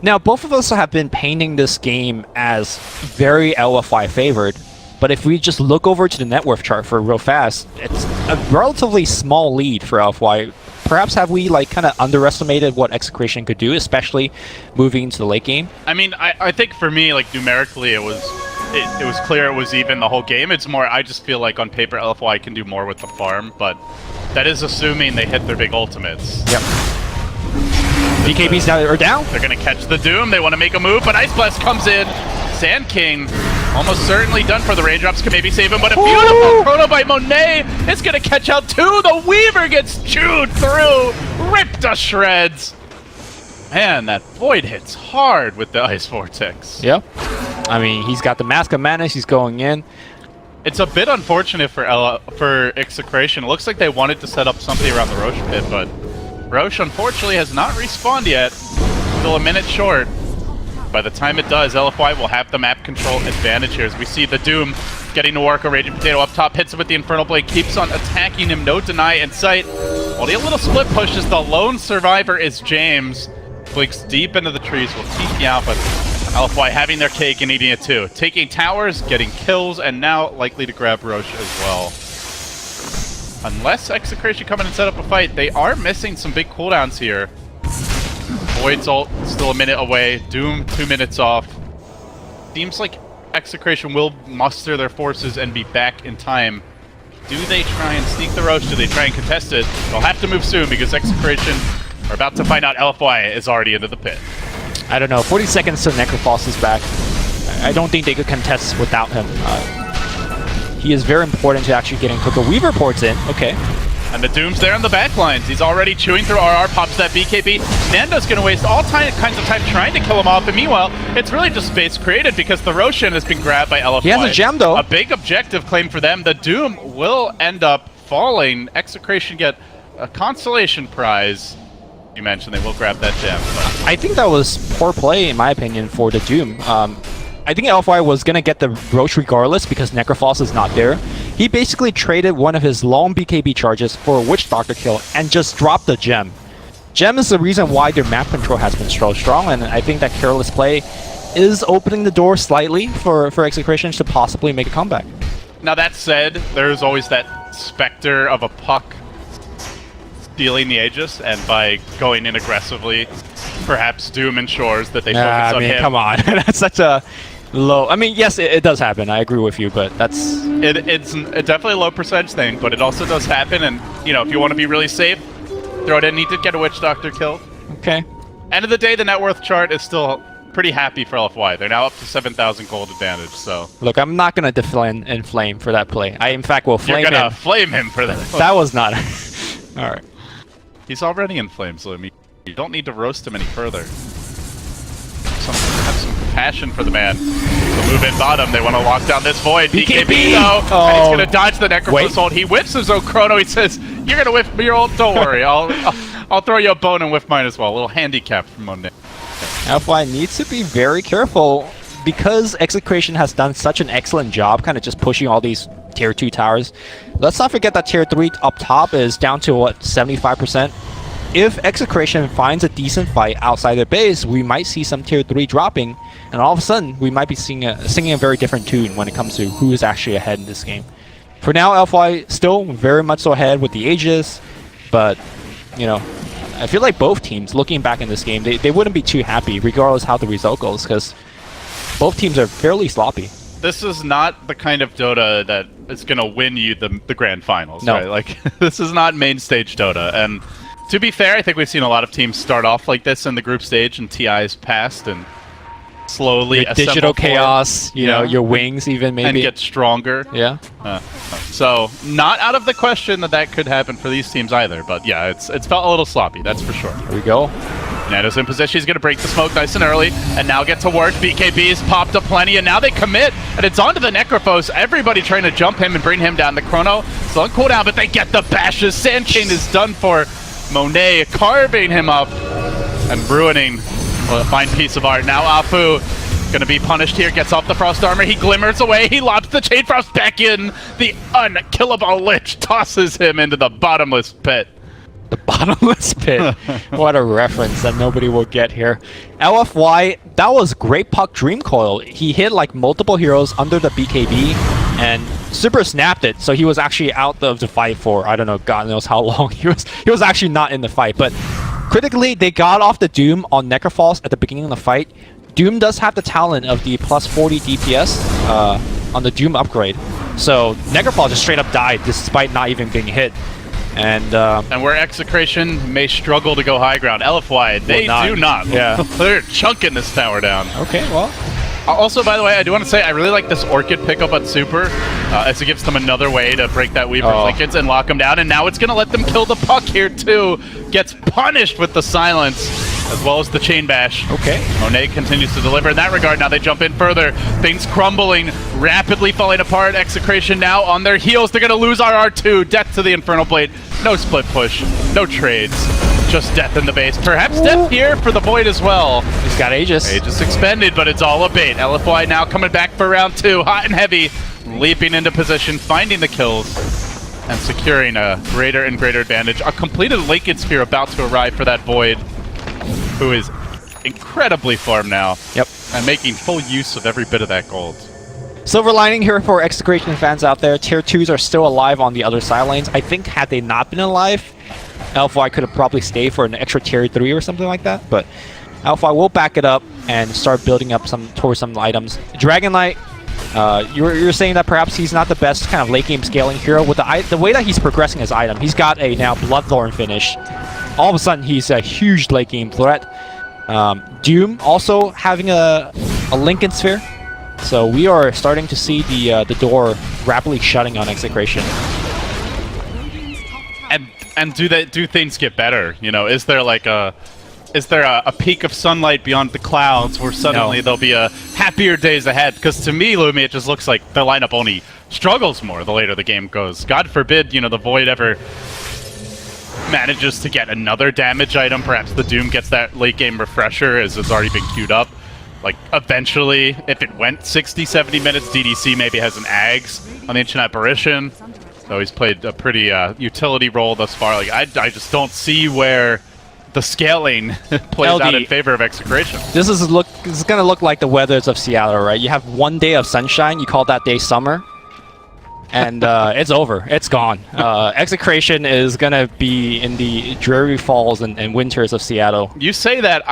Now, both of us have been painting this game as very LFY favored, but if we just look over to the net worth chart for real fast, it's a relatively small lead for LFY. Perhaps have we like kind of underestimated what Execration could do, especially moving into the late game? I mean, I think for me, like numerically, it was clear it was even the whole game. It's more, I just feel like on paper LFY can do more with the farm, but that is assuming they hit their big ultimates. Yep. BKBs now are down. They're going to catch the Doom. They want to make a move, but Ice Blast comes in. Sand King almost certainly done for. The raindrops can maybe save him, but a beautiful chrono by Monet is going to catch out too. The Weaver gets chewed through, ripped to shreds. Man, that Void hits hard with the Ice Vortex. Yep. I mean, he's got the Mask of Madness. He's going in. It's a bit unfortunate for XCTN. It looks like they wanted to set up something around the Roche pit, but Roche unfortunately has not respawned yet. Still a minute short. By the time it does, LFY will have the map control advantage here as we see the Doom getting to work. A Raging Potato up top, hits him with the Infernal Blade, keeps on attacking him, no deny in sight. Only a little split push as the lone survivor is James. Blinks deep into the trees, will keep the Alpha. LFY having their cake and eating it too. Taking towers, getting kills, and now likely to grab Roche as well. Unless XCTN come in and set up a fight, they are missing some big cooldowns here. Void's ult still a minute away. Doom 2 minutes off. Seems like XCTN will muster their forces and be back in time. Do they try and sneak the Roche? Do they try and contest it? They'll have to move soon because XCTN are about to find out LFY is already into the pit. I don't know. 40 seconds till Necrophos is back. I don't think they could contest without him. He is very important to actually getting quicker. Weaver ports in. Okay. And the Doom's there on the back lines. He's already chewing through RR, pops that BKB. Nando's going to waste all kinds of time trying to kill him off. And meanwhile, it's really just space created because the Roshan has been grabbed by LFY. He has a gem, though. A big objective claim for them. The Doom will end up falling. XCTN get a consolation prize. You mentioned they will grab that gem. But I think that was poor play, in my opinion, for the Doom. I think LFY was going to get the Roche regardless because Necrophos is not there. He basically traded one of his long BKB charges for a Witch Doctor kill and just dropped the gem. Gem is the reason why their map control has been so strong, and I think that careless play is opening the door slightly for XCTN to possibly make a comeback. Now that said, there's always that specter of a puck stealing the Aegis, and by going in aggressively, perhaps Doom ensures that they focus on him. Come on. That's such a low... I mean, yes, it does happen. I agree with you, but that's... It's definitely a low percentage thing, but it also does happen, and, you know, if you want to be really safe, throw it in. He did get a Witch Doctor kill. Okay. End of the day, the net worth chart is still pretty happy for LFY. They're now up to 7,000 gold advantage, so... Look, I'm not going to defend and flame for that play. I, in fact, will flame him. You're going to flame him for that. That was not... Alright. He's already in flames, so I mean, you don't need to roast him any further. Have some compassion for the man. So move in bottom. They want to lock down this Void. BKB though, and he's going to dodge the Necrophos ult. He whiffs his own chrono. He says, "You're going to whiff your ult. Don't worry. I'll throw you a bone and whiff mine as well." A little handicap from Monet. LFY needs to be very careful because XCTN has done such an excellent job, kind of just pushing all these tier 2 towers. Let's not forget that tier 3 up top is down to what, 75%. If XCTN finds a decent fight outside their base, we might see some tier 3 dropping, and all of a sudden we might be singing a very different tune when it comes to who is actually ahead in this game. For now, LFY still very much so ahead with the Aegis, but you know, I feel like both teams, looking back in this game, they wouldn't be too happy regardless how the result goes, because both teams are fairly sloppy. This is not the kind of Dota that is going to win you the grand finals, no. Right? Like, this is not main stage Dota. And to be fair, I think we've seen a lot of teams start off like this in the group stage and TI's past and slowly your digital chaos, you know, your wings even maybe. And get stronger. Yeah. So, not out of the question that could happen for these teams either. But yeah, it's felt a little sloppy, that's for sure. Here we go. Nando's in position. He's going to break the smoke nice and early, and now get to work. BKB's popped up plenty, and now they commit, and it's onto the Necrophos. Everybody trying to jump him and bring him down. The chrono still on cooldown, but they get the bashes. Sand King is done for. Monet carving him up and ruining a fine piece of art. Now Afu going to be punished here. Gets off the Frost Armor. He glimmers away. He lobs the Chain Frost back in. The unkillable Lich tosses him into the bottomless pit. The bottomless pit. What a reference that nobody will get here. LFY, that was great puck Dream Coil. He hit like multiple heroes under the BKB and super snapped it. So he was actually out of the fight for, I don't know, God knows how long. He was actually not in the fight. But critically, they got off the Doom on Necrophos at the beginning of the fight. Doom does have the talent of the plus 40 DPS on the Doom upgrade. So Necrophos just straight up died despite not even being hit. And where Execration may struggle to go high ground, LFY, they do not. Yeah. They're chunking this tower down. Okay, well. Also, by the way, I do want to say I really like this Orchid pickup on Super, as it gives them another way to break that Weaver Linkage and lock them down, and now it's going to let them kill the puck here too. Gets punished with the silence, as well as the chain bash. Okay. Monet continues to deliver in that regard. Now they jump in further. Things crumbling, rapidly falling apart. Execration now on their heels. They're going to lose R2. Death to the Infernal Blade. No split push. No trades. Just death in the base. Perhaps death here for the Void as well. He's got Aegis. Aegis expended, but it's all a bait. LFY now coming back for round 2. Hot and heavy. Leaping into position, finding the kills, and securing a greater and greater advantage. A completed Lincoln Sphere about to arrive for that Void, who is incredibly farmed now. Yep. And making full use of every bit of that gold. Silver lining here for Execration fans out there. Tier 2s are still alive on the other side lanes. I think had they not been alive, LFY could have probably stayed for an extra tier 3 or something like that. But LFY will back it up and start building up towards some items. Dragon Knight, you're saying that perhaps he's not the best kind of late game scaling hero. With the way that he's progressing his item, he's got a now Bloodthorn finish. All of a sudden, he's a huge late game threat. Doom also having a Lincoln Sphere. So we are starting to see the door rapidly shutting on Execration. And do things get better? You know, is there like a peak of sunlight beyond the clouds where suddenly there'll be a happier days ahead? Because to me, Lumi, it just looks like the lineup only struggles more the later the game goes. God forbid, you know, the Void ever manages to get another damage item. Perhaps the Doom gets that late game refresher as it's already been queued up. Like, eventually, if it went 60, 70 minutes, DDC maybe has an Ags on the Ancient Apparition. So he's played a pretty utility role thus far. Like, I just don't see where the scaling plays out in favor of Execration. This is going to look like the weathers of Seattle, right? You have one day of sunshine, you call that day summer, and it's over. It's gone. Execration is going to be in the dreary falls and winters of Seattle. You say that.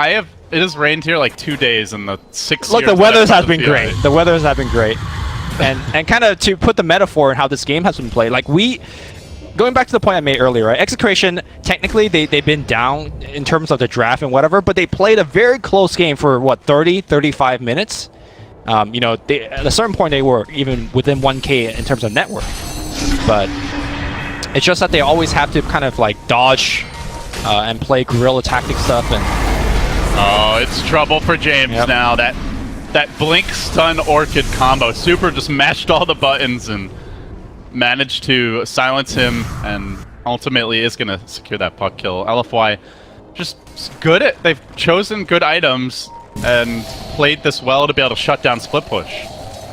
It has rained here like 2 days in the 6 Look, years. the weathers has been great. The weathers have been great. And kind of to put the metaphor in how this game has been played, like going back to the point I made earlier, right? Execration, technically, they've been down in terms of the draft and whatever, but they played a very close game for, what, 30, 35 minutes? You know, at a certain point, they were even within 1K in terms of network. But it's just that they always have to kind of, like, dodge and play guerrilla tactic stuff. And oh, it's trouble for James now. That Blink Stun Orchid combo. Super just mashed all the buttons and managed to silence him, and ultimately is going to secure that puck kill. LFY just good at, they've chosen good items and played this well to be able to shut down split push.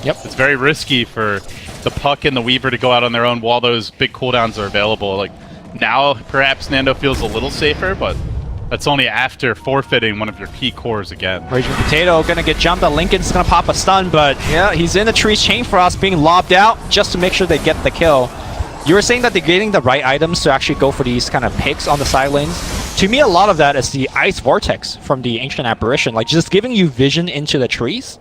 Yep. It's very risky for the puck and the Weaver to go out on their own while those big cooldowns are available. Like, now perhaps Nando feels a little safer, but that's only after forfeiting one of your key cores again. Raging Potato gonna get jumped. Lincoln's gonna pop a stun, but yeah, he's in the tree's chain frost, being lobbed out just to make sure they get the kill. You were saying that they're getting the right items to actually go for these kind of picks on the side lanes. To me, a lot of that is the Ice Vortex from the Ancient Apparition, like just giving you vision into the trees.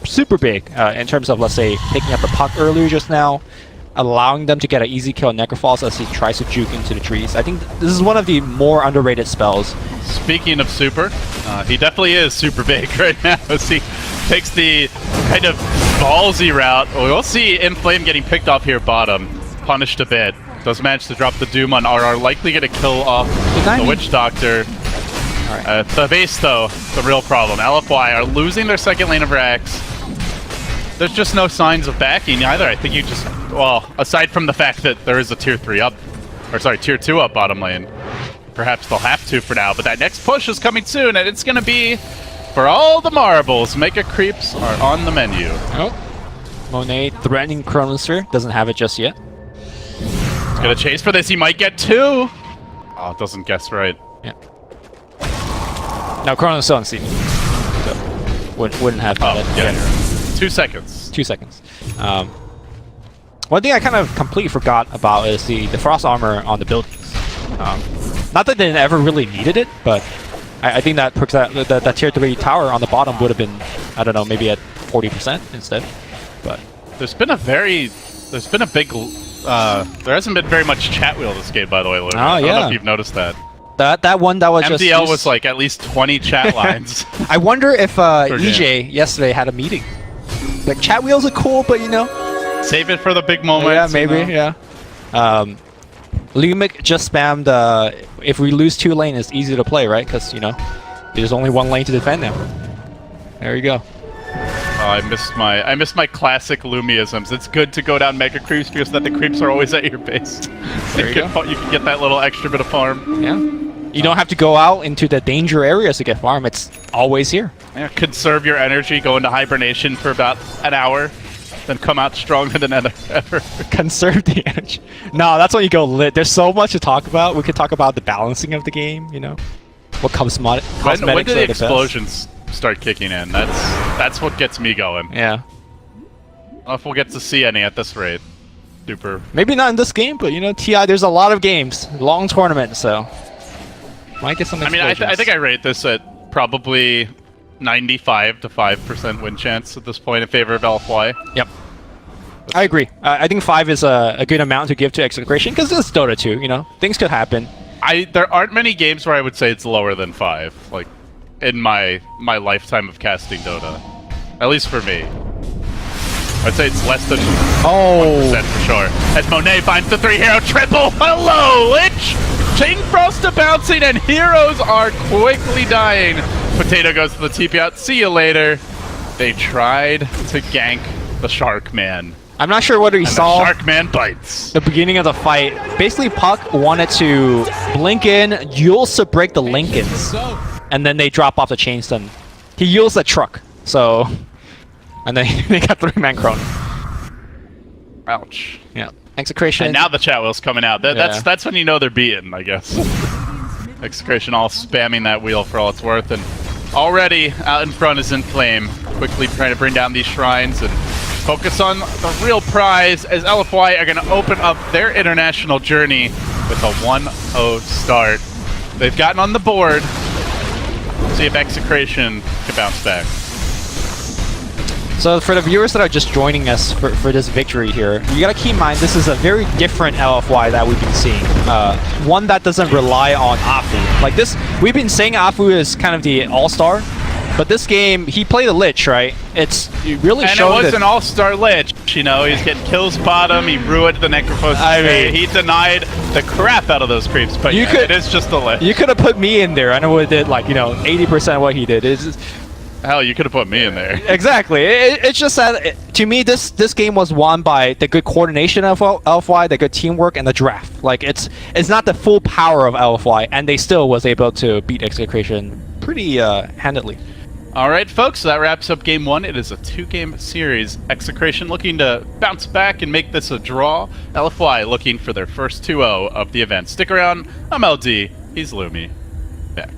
Super big in terms of, let's say, picking up the puck earlier just now, allowing them to get an easy kill on Necrofalls as he tries to juke into the trees. I think this is one of the more underrated spells. Speaking of super, he definitely is super big right now as he takes the kind of ballsy route. We'll see Inflame getting picked off here bottom, punished a bit. Does manage to drop the Doom on RR, likely going to kill off the Witch Doctor. Right. The base, though, the real problem. LFY are losing their second lane of Rax. There's just no signs of backing either. I think you just, well, aside from the fact that there is a tier 3 up, or sorry, tier 2 up bottom lane, perhaps they'll have to for now, but that next push is coming soon, and it's going to be for all the marbles. Mega creeps are on the menu. Oh, Monet threatening Chronosphere, doesn't have it just yet. He's going to chase for this, he might get 2! Oh, it doesn't guess right. Yeah. No, Chronosphere on Steam. So, wouldn't have that. Yeah. 2 seconds. 2 seconds. One thing I kind of completely forgot about is the frost armor on the buildings. Not that they ever really needed it, but I think that that tier 3 tower on the bottom would have been, I don't know, maybe at 40% instead. But there's been a big There hasn't been very much chat wheel this game, by the way, Luke. Oh, I don't know yeah. if you've noticed that. That one that was just MDL used- was like at least 20 chat lines. I wonder if game. EJ yesterday had a meeting. Like chat wheels are cool, but you know. Save it for the big moments. Yeah, maybe. You know? Yeah. Lumic just spammed. If we lose 2 lane, it's easy to play, right? Because you know, there's only 1 lane to defend now. There you go. Oh, I missed my classic Lumiisms. It's good to go down mega creeps because then the creeps are always at your base. So There you go. you can get that little extra bit of farm. Yeah. You don't have to go out into the danger areas to get farm. It's always here. Yeah, conserve your energy, go into hibernation for about an hour, then come out stronger than ever. Conserve the energy. No, that's when you go lit. There's so much to talk about. We could talk about the balancing of the game. You know, what cosmetics When do are the the best. explosions start kicking in? That's what gets me going. Yeah. I don't know if we'll get to see any at this rate. Super. Maybe not in this game, but you know, TI. There's a lot of games, long tournament, so might get some. I mean, I explosions. think I rate this at probably 95 to 5% win chance at this point in favor of LFY. Yep. I agree. I think 5 is a good amount to give to Execration because it's Dota 2. You know, things could happen. There aren't many games where I would say it's lower than 5. Like in my lifetime of casting Dota, at least for me. I'd say it's less than 1% for sure. As Monet finds the 3-hero triple. Hello, Lich! Chain Frost to bouncing, and heroes are quickly dying. Potato goes to the TP out. See you later. They tried to gank the Shark Man. I'm not sure whether he And saw the Shark Man bites. the beginning of the fight. Basically, Puck wanted to blink in, Yules to break the Lincolns, and then they drop off the chain stun. He Yules the truck, so... And then they got 3-man Chrono. Ouch. Yeah. Execration. And now the chat wheel's coming out. Yeah. That's when you know they're beaten, I guess. Execration all spamming that wheel for all it's worth, and already out in front is In Flame, quickly trying to bring down these shrines and focus on the real prize as LFY are going to open up their international journey with a 1-0 start. They've gotten on the board. See if Execration can bounce back. So for the viewers that are just joining us for this victory here, you gotta keep in mind this is a very different LFY that we've been seeing. One that doesn't rely on Afu. Like this, we've been saying Afu is kind of the all-star, but this game, he played a Lich, right? It really and showed it was that an all-star Lich, you know, he's getting kills bottom, he ruined the Necrophosis, he denied the crap out of those creeps, but yeah, it is just a Lich. You could have put me in there. I know it did like, you know, 80% of what he did. It's just, hell, you could have put me in there. Exactly. It's just that, to me, this game was won by the good coordination of LFY, the good teamwork, and the draft. Like, it's not the full power of LFY, and they still was able to beat Execration pretty handedly. All right, folks, so that wraps up Game 1. It is a 2-game series. Execration looking to bounce back and make this a draw. LFY looking for their first 2-0 of the event. Stick around. I'm LD. He's Lumi. Back.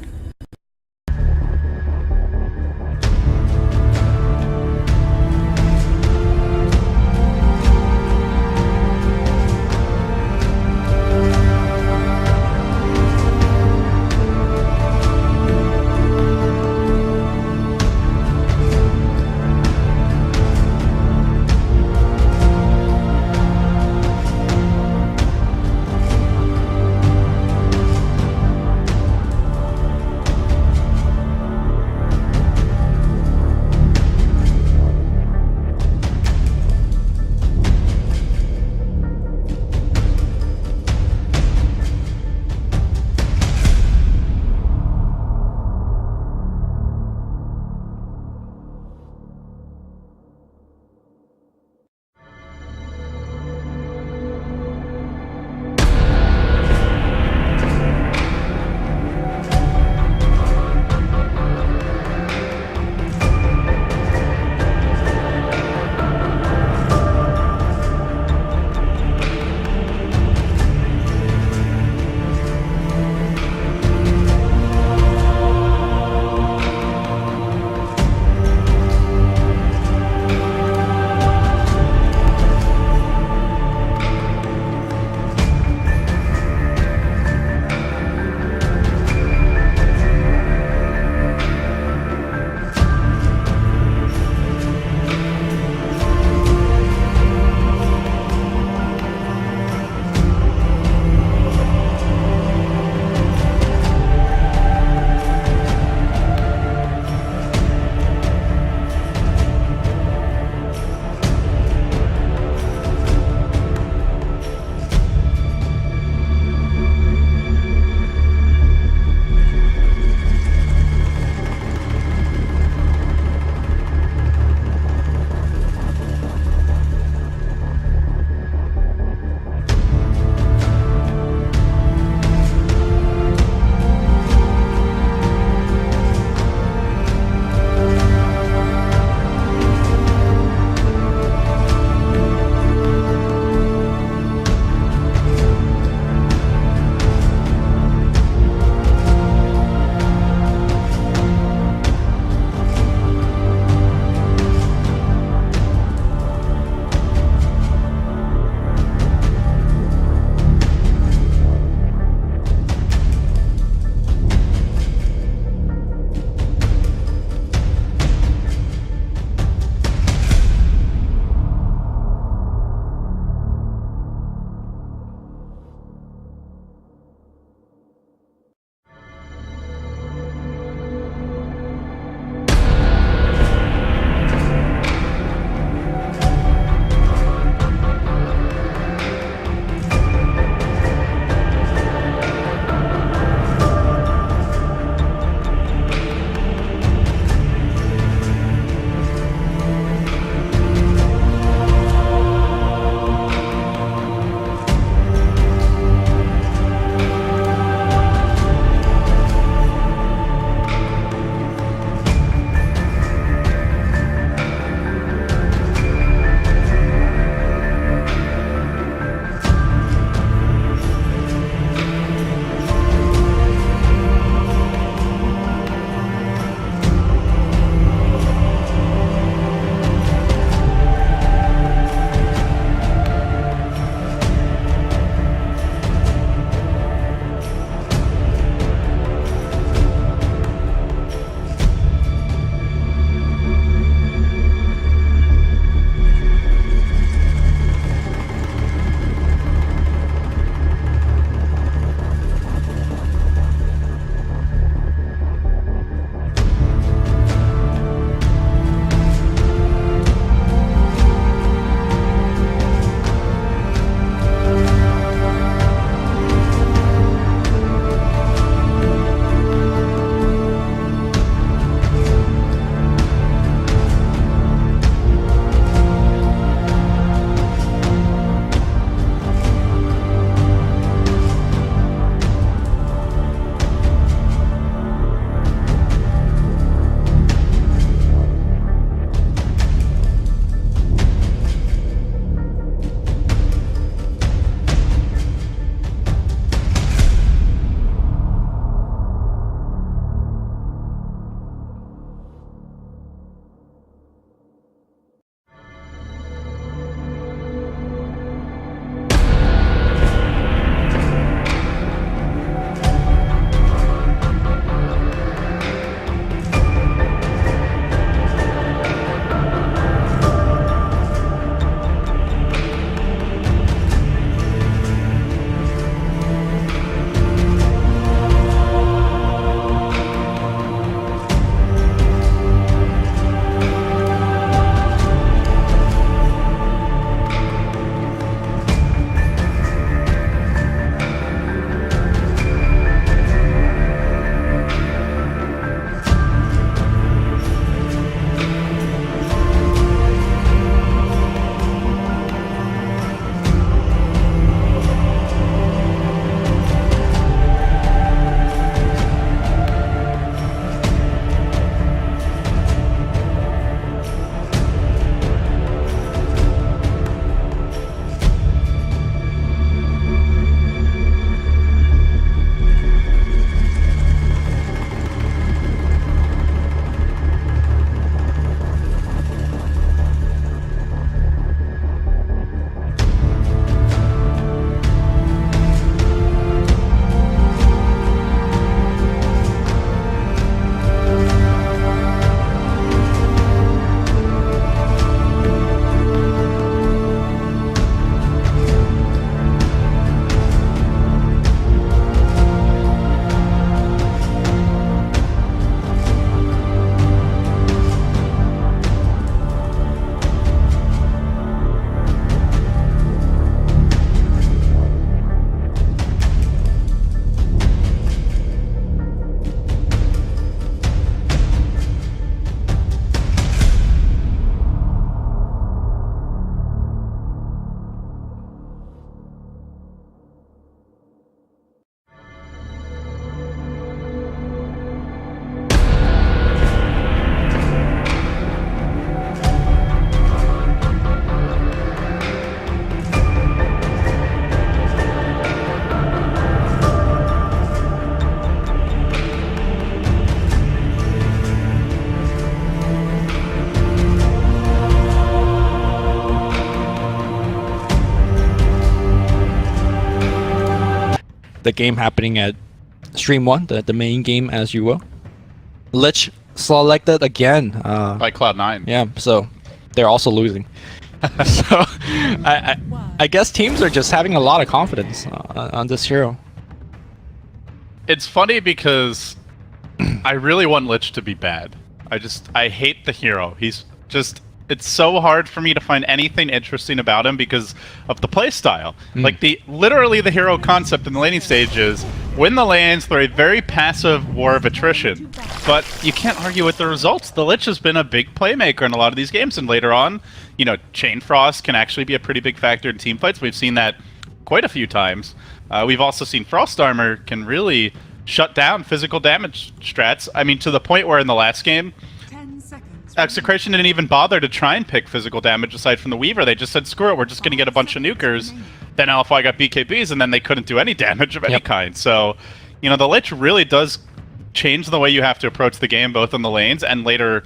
the game happening at Stream 1, the main game as you will. Lich selected again. By Cloud9. Yeah, so they're also losing. So I guess teams are just having a lot of confidence on this hero. It's funny because I really want Lich to be bad. I hate the hero. He's just, it's so hard for me to find anything interesting about him because of the playstyle. Like literally the hero concept in the laning stage is win the lanes through a very passive war of attrition. But you can't argue with the results. The Lich has been a big playmaker in a lot of these games, and later on, you know, Chain Frost can actually be a pretty big factor in team fights. We've seen that quite a few times. We've also seen Frost Armor can really shut down physical damage strats. I mean, to the point where in the last game, Execration didn't even bother to try and pick physical damage aside from the Weaver. They just said, screw it, we're just going to get a bunch of nukers. Then LFY got BKBs, and then they couldn't do any damage of any kind. So, you know, the Lich really does change the way you have to approach the game, both in the lanes and later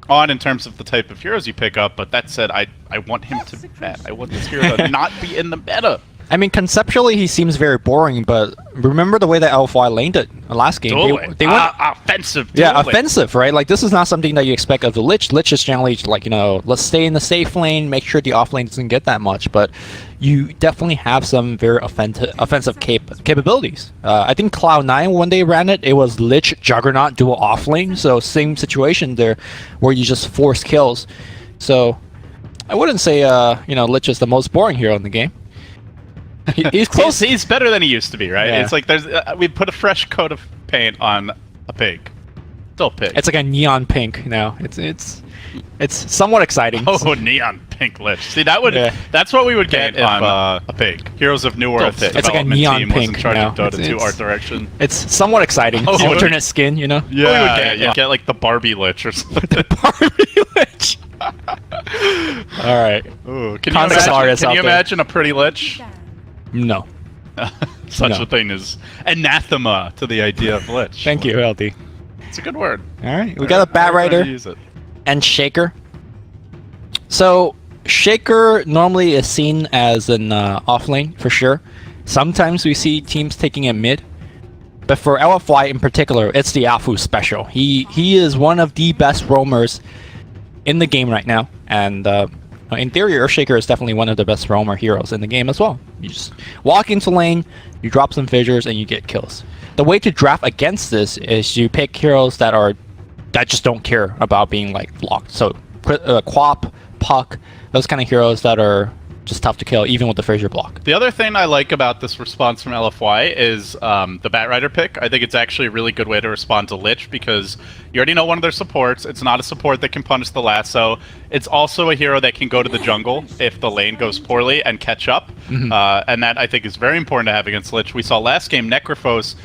on in terms of the type of heroes you pick up. But that said, I want him to be bad. I want this hero to not be in the meta. I mean, conceptually, he seems very boring, but remember the way that LFY laned it last game? They went offensive. Yeah, offensive, right? Like, this is not something that you expect of the Lich. Lich is generally like, you know, let's stay in the safe lane, make sure the off lane doesn't get that much, but you definitely have some very offensive capabilities. I think Cloud9, when they ran it, it was Lich, Juggernaut, dual off lane, so same situation there, where you just force kills. So, I wouldn't say, you know, Lich is the most boring hero in the game. He's close. He's better than he used to be, right? Yeah. It's like there's we put a fresh coat of paint on a pig. Still pig. It's like a neon pink now. It's somewhat exciting. Oh, neon pink Lich. See, that would that's what we would get on a pig. Heroes of New Earth. It's like a neon team pink was in charge now. of Dota 2 art direction. It's somewhat exciting. Alternate skin, you know. Yeah, you get like the Barbie Lich or something. The Barbie Lich. All right. Ooh, can you imagine a pretty Lich? No. Such a thing is anathema to the idea of Lich. Thank you, LD. It's a good word. All right, we got a Bat Rider and Shaker. So Shaker normally is seen as an off lane for sure. Sometimes we see teams taking it mid, but for LFY in particular, it's the Afu special. He is one of the best roamers in the game right now, and in theory, Earthshaker is definitely one of the best roamer heroes in the game as well. You just walk into lane, you drop some fissures, and you get kills. The way to draft against this is you pick heroes that just don't care about being like blocked. So Quap, Puck, those kind of heroes that are just tough to kill, even with the fissure block. The other thing I like about this response from LFY is the Bat Rider pick. I think it's actually a really good way to respond to Lich because you already know one of their supports. It's not a support that can punish the lasso. It's also a hero that can go to the jungle if the lane goes poorly and catch up. And that, I think, is very important to have against Lich. We saw last game Necrophos,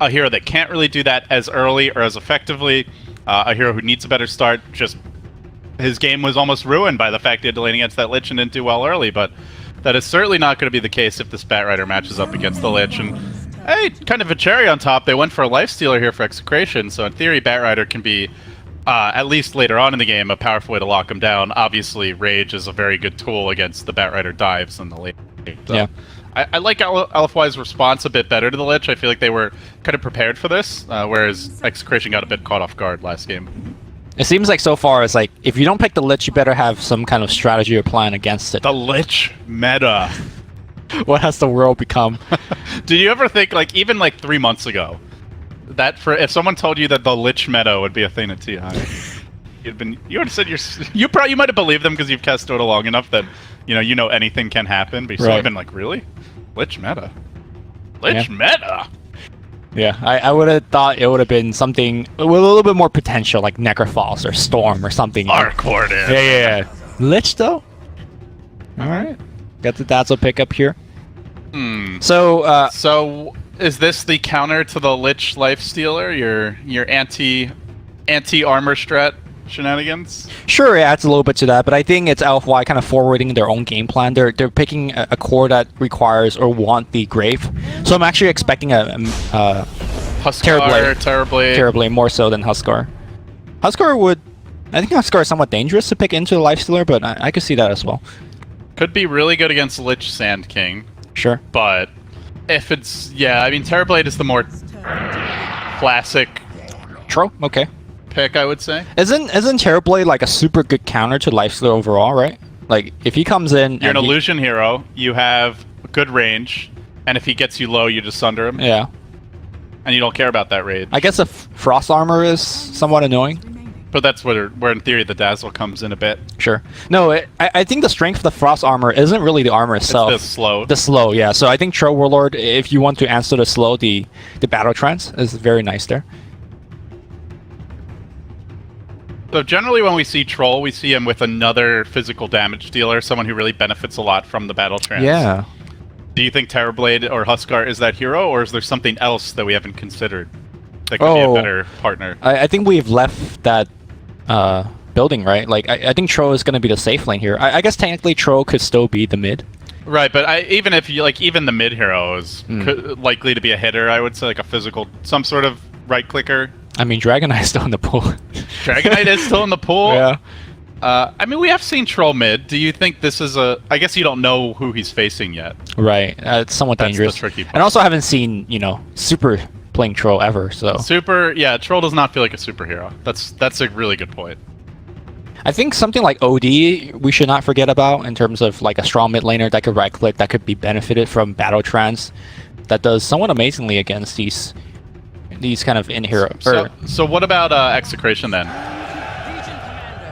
a hero that can't really do that as early or as effectively. A hero who needs a better start, just his game was almost ruined by the fact he had to lane against that Lich and didn't do well early, but that is certainly not going to be the case if this Bat Rider matches up against the Lich. And hey, kind of a cherry on top, they went for a lifestealer here for Execration, so in theory Bat Rider can be, at least later on in the game, a powerful way to lock him down. Obviously, Rage is a very good tool against the Bat Rider dives in the late game. So I like LFY's response a bit better to the Lich. I feel like they were kind of prepared for this, whereas Execration got a bit caught off guard last game. It seems like so far it's like, if you don't pick the Lich, you better have some kind of strategy or plan against it. The Lich meta. What has the world become? Did you ever think, like, even like 3 months ago, that if someone told you that the Lich meta would be a thing at TI, you would have said you might have believed them because you've cast Dota long enough that you know anything can happen. But you've been like, really, Lich meta, Lich meta. Yeah, I would have thought it would have been something with a little bit more potential, like Necrophos or Storm or something. Arc Warden. Yeah. Lich, though? Alright. Got the Dazzle pickup here. So is this the counter to the Lich Lifestealer? Your anti-armor strat shenanigans? Sure, it adds a little bit to that, but I think it's LFY kind of forwarding their own game plan. They're picking a core that requires or want the Grave. So I'm actually expecting a Huskar, Terrorblade more so than Huskar. I think Huskar is somewhat dangerous to pick into the Lifestealer, but I could see that as well. Could be really good against Lich Sand King. Sure. But If it's... Yeah, I mean, Terrorblade is the more classic True. Okay. pick, I would say. Isn't Terrorblade like a super good counter to Lifesteal overall, right? Like if he comes in, You're an and illusion hero, you have good range, and if he gets you low, you just sunder him. yeah. And you don't care about that range. I guess a frost armor is somewhat annoying. But that's where in theory the dazzle comes in a bit. Sure. No, I think the strength of the frost armor isn't really the armor itself. It's the slow. The slow, yeah. So I think Troll Warlord, if you want to answer the slow, the battle trance is very nice there. So generally when we see Troll, we see him with another physical damage dealer, someone who really benefits a lot from the battle trance. Yeah. Do you think Terrorblade or Huskar is that hero, or is there something else that we haven't considered that could be a better partner? I think we've left that building, right? Like I think Troll is going to be the safe lane here. I guess technically Troll could still be the mid. Right, but even if you even the mid hero is likely to be a hitter, I would say like a physical, some sort of right clicker. I mean, Dragonite is still in the pool. Dragonite is still in the pool. Yeah. I mean, we have seen Troll mid. Do you think this is a... I guess you don't know who he's facing yet. Right. It's somewhat That's dangerous. the tricky part. And also haven't seen, Super playing Troll ever, so... Super... Yeah, Troll does not feel like a superhero. That's a really good point. I think something like OD we should not forget about in terms of like a strong mid laner that could right click, that could be benefited from battle trance, that does somewhat amazingly against these kind of in-hero... So what about Execration then?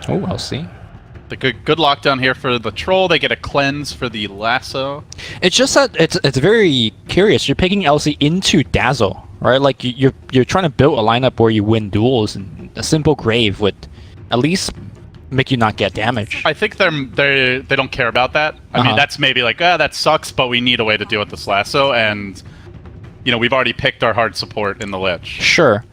Oh, I'll see. The good lockdown here for the Troll. They get a cleanse for the lasso. It's just that it's very curious. You're picking LC into Dazzle, right? Like you're trying to build a lineup where you win duels, and a simple grave would at least make you not get damage. I think they don't care about that. I mean, that's maybe like, that sucks, but we need a way to deal with this lasso, and we've already picked our hard support in the Lich. Sure.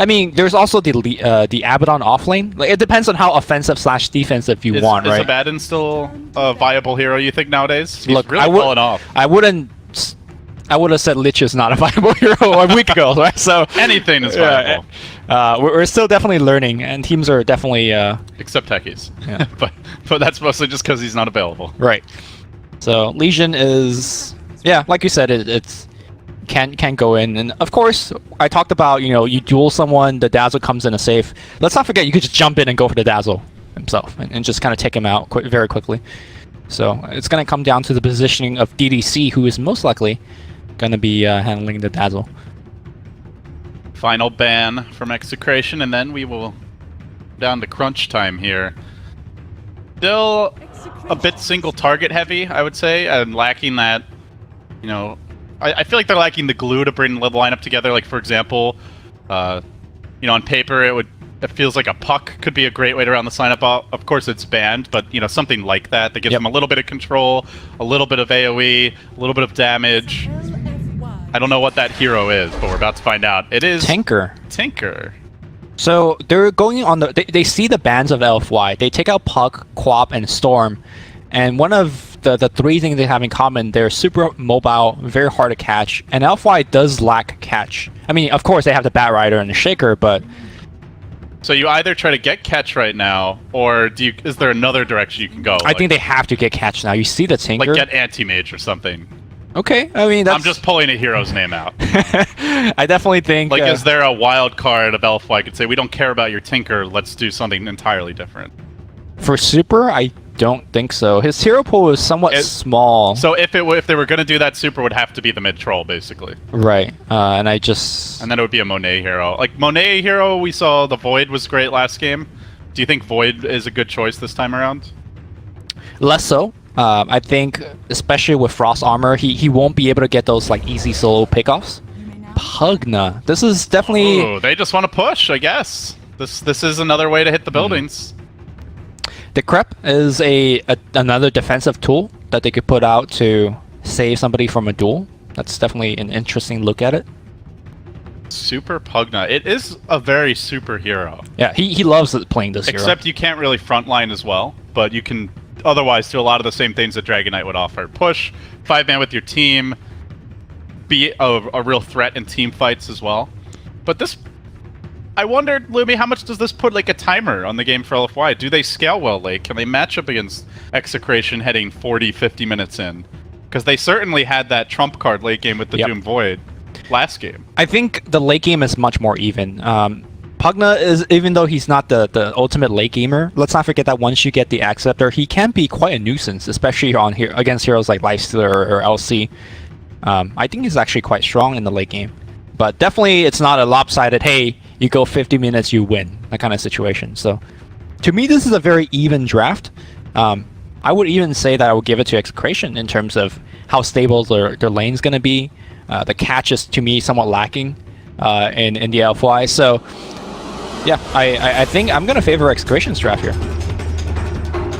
I mean, there's also the Abed off lane. Like, it depends on how offensive / defensive you want, right? Is Abaddon still a viable hero, you think, nowadays? He's Look, really fallen off. I would have said Lich is not a viable hero a week ago, right? So anything is viable. We're still definitely learning, and teams are definitely... Except Techies. Yeah. but that's mostly just because he's not available. Right. So Legion is... Yeah, like you said, it's... Can go in, and of course I talked about you duel someone, the dazzle comes in a safe. Let's not forget you could just jump in and go for the dazzle himself and just kind of take him out very quickly. So it's going to come down to the positioning of DDC, who is most likely going to be handling the dazzle. Final ban from Execration, and then we will down to crunch time here. Still a bit single target heavy, I would say, and lacking that I feel like they're lacking the glue to bring the lineup together. Like, for example, on paper, it feels like a puck could be a great way to round this lineup out. Of course, it's banned, but something like that gives them a little bit of control, a little bit of AoE, a little bit of damage. I don't know what that hero is, but we're about to find out. It is Tinker. So they're going on they see the bans of LFY. They take out Puck, Quap, and Storm, and one of the three things they have in common, they're super mobile, very hard to catch, and LFY does lack catch. I mean, of course, they have the Bat Rider and the Shaker, but... So you either try to get catch right now, or is there another direction you can go? I think they have to get catch now. You see the Tinker? Like get Anti-Mage or something. Okay, I mean, that's... I'm just pulling a hero's name out. I definitely think... Like, is there a wild card of LFY I could say, we don't care about your Tinker, let's do something entirely different? For Super, I don't think so. His hero pool is somewhat small. So if they were going to do that, Super would have to be the mid troll, basically. Right. And then it would be a Monet hero. Like Monet hero, we saw the Void was great last game. Do you think Void is a good choice this time around? Less so. I think, especially with Frost Armor, he won't be able to get those like easy solo pickoffs. Pugna. This is definitely... Ooh, they just want to push, I guess. This is another way to hit the buildings. The Crep is another defensive tool that they could put out to save somebody from a duel. That's definitely an interesting look at it. Super Pugna. It is a very super hero. Yeah, he loves playing this hero. Except you can't really frontline as well, but you can otherwise do a lot of the same things that Dragonite would offer. Push, 5-man with your team, be a real threat in team fights as well. But this... I wondered, Lumi, how much does this put like a timer on the game for LFY? Do they scale well late? Can they match up against Execration heading 40, 50 minutes in? Because they certainly had that trump card late game with the Doom Void last game. I think the late game is much more even. Pugna is, even though he's not the ultimate late gamer, let's not forget that once you get the Acceptor, he can be quite a nuisance, especially on here against heroes like Lifestealer or LC. I think he's actually quite strong in the late game. But definitely it's not a lopsided, hey, you go 50 minutes, you win, that kind of situation. So to me, this is a very even draft. I would even say that I would give it to Execration in terms of how stable their lane's going to be. The catch is, to me, somewhat lacking in the LFY. So yeah, I think I'm going to favor Execration's draft here.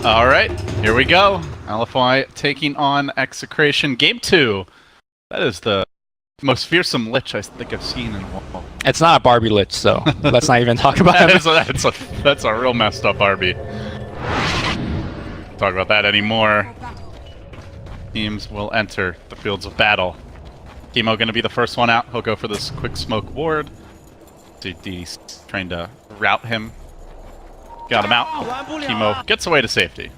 All right, here we go. LFY taking on Execration. Game 2. That is the most fearsome Lich I think I've seen in a while. It's not a Barbie Lich, so let's not even talk about it. That's a real messed up Barbie. Talk about that anymore. Teams will enter the fields of battle. Chemo gonna be the first one out. He'll go for this quick smoke ward. DD's trying to route him. Got him out. Chemo gets away to safety.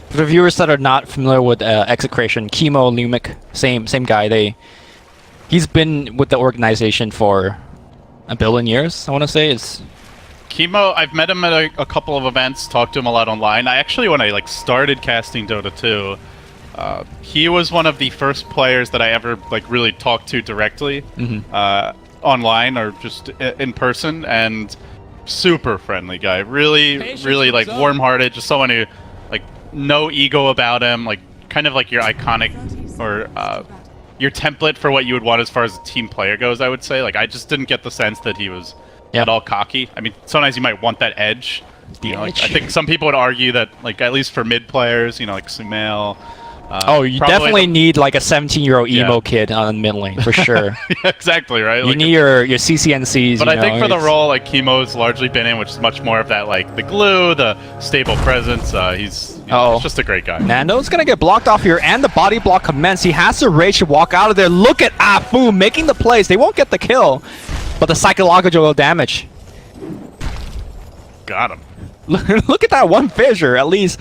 For the viewers that are not familiar with Execration, Chemo, Lumic, same guy. He's been with the organization for a billion years, I want to say. It's Chemo, I've met him at a couple of events, talked to him a lot online. When I started casting Dota 2, he was one of the first players that I ever really talked to directly online or just in person, and super friendly guy. Really warm-hearted, just someone who no ego about him, kind of like your iconic or your template for what you would want as far as a team player goes, I would say. I just didn't get the sense that he was at all cocky. I mean, sometimes you might want that edge. I think some people would argue that, at least for mid players, like Sumail. You definitely need a 17-year-old emo kid on mid lane for sure. Yeah, exactly, right. You need your CCNCs. But I think for the role Chemo's largely been in, which is much more of that the glue, the stable presence. He's just a great guy. Nando's gonna get blocked off here, and the body block commenced. He has to rage to walk out of there. Look at Afu making the plays. They won't get the kill, but the psychological damage. Got him. Look at that one fissure. At least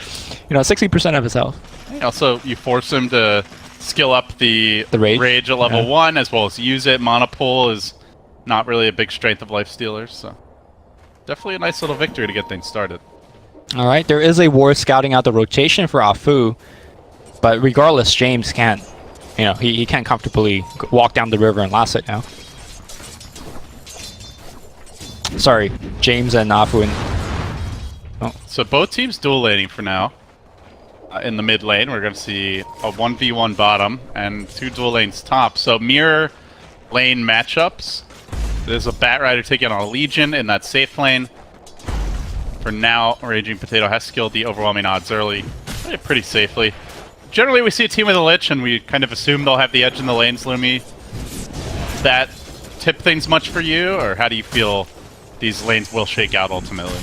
60% of his health. Also, you force him to skill up the rage at level 1, as well as use it. Monopole is not really a big strength of Lifestealers, so definitely a nice little victory to get things started. All right, there is a ward scouting out the rotation for Afu, but regardless, James can't, he can't comfortably walk down the river and last it now. Sorry, James and Afu. So both teams dual laning for now. In the mid lane, we're going to see a 1v1 bottom and 2 dual lanes top. So mirror lane matchups. There's a Batrider taking on a Legion in that safe lane. For now, Raging Potato has skilled the overwhelming odds early, pretty safely. Generally, we see a team with a Lich, and we kind of assume they'll have the edge in the lanes, Lumi. That tip things much for you, or how do you feel these lanes will shake out ultimately?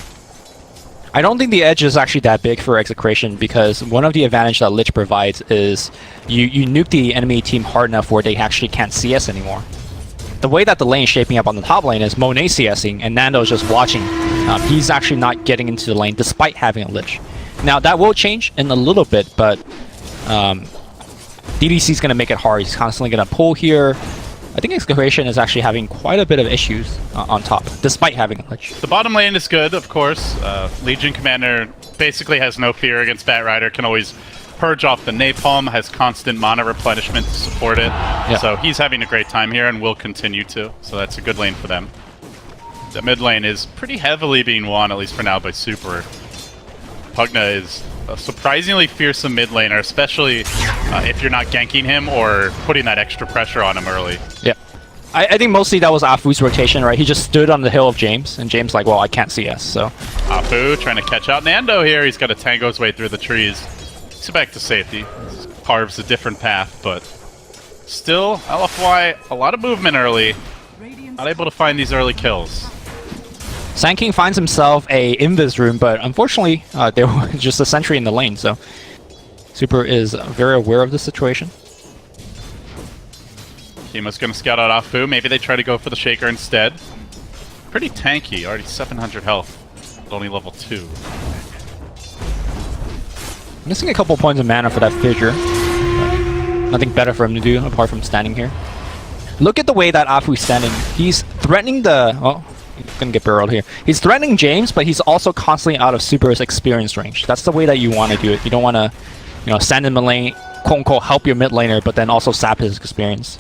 I don't think the edge is actually that big for Execration, because one of the advantages that Lich provides is you nuke the enemy team hard enough where they actually can't CS anymore. The way that the lane is shaping up on the top lane is Monet CSing and Nando's just watching. He's actually not getting into the lane despite having a Lich. Now that will change in a little bit, but DDC is going to make it hard. He's constantly going to pull here. I think Excavation is actually having quite a bit of issues on top, despite having a Lich. The bottom lane is good, of course. Legion Commander basically has no fear against Batrider, can always purge off the Napalm, has constant mana replenishment to support it. Yeah. So he's having a great time here and will continue to. So that's a good lane for them. The mid lane is pretty heavily being won, at least for now, by Super. Pugna is a surprisingly fearsome mid laner, especially if you're not ganking him or putting that extra pressure on him early. Yeah. I think mostly that was Afu's rotation, right? He just stood on the hill of James, and James well, I can't CS, so. Afu trying to catch out Nando here. He's got to tango his way through the trees. He's back to safety. Carves a different path, but still, LFY, a lot of movement early. Not able to find these early kills. Sand finds himself a Invis room, but unfortunately, there was just a sentry in the lane, so Super is very aware of the situation. Kima's going to scout out Afu. Maybe they try to go for the Shaker instead. Pretty tanky, already 700 health, but only level 2. Missing a couple points of mana for that fissure. Nothing better for him to do apart from standing here. Look at the way that Afu's standing. He's threatening the... Oh, he's gonna get barreled here. He's threatening James, but he's also constantly out of Super's experience range. That's the way that you want to do it. You don't want to, you know, stand in the lane, quote-unquote, help your mid laner, but then also sap his experience.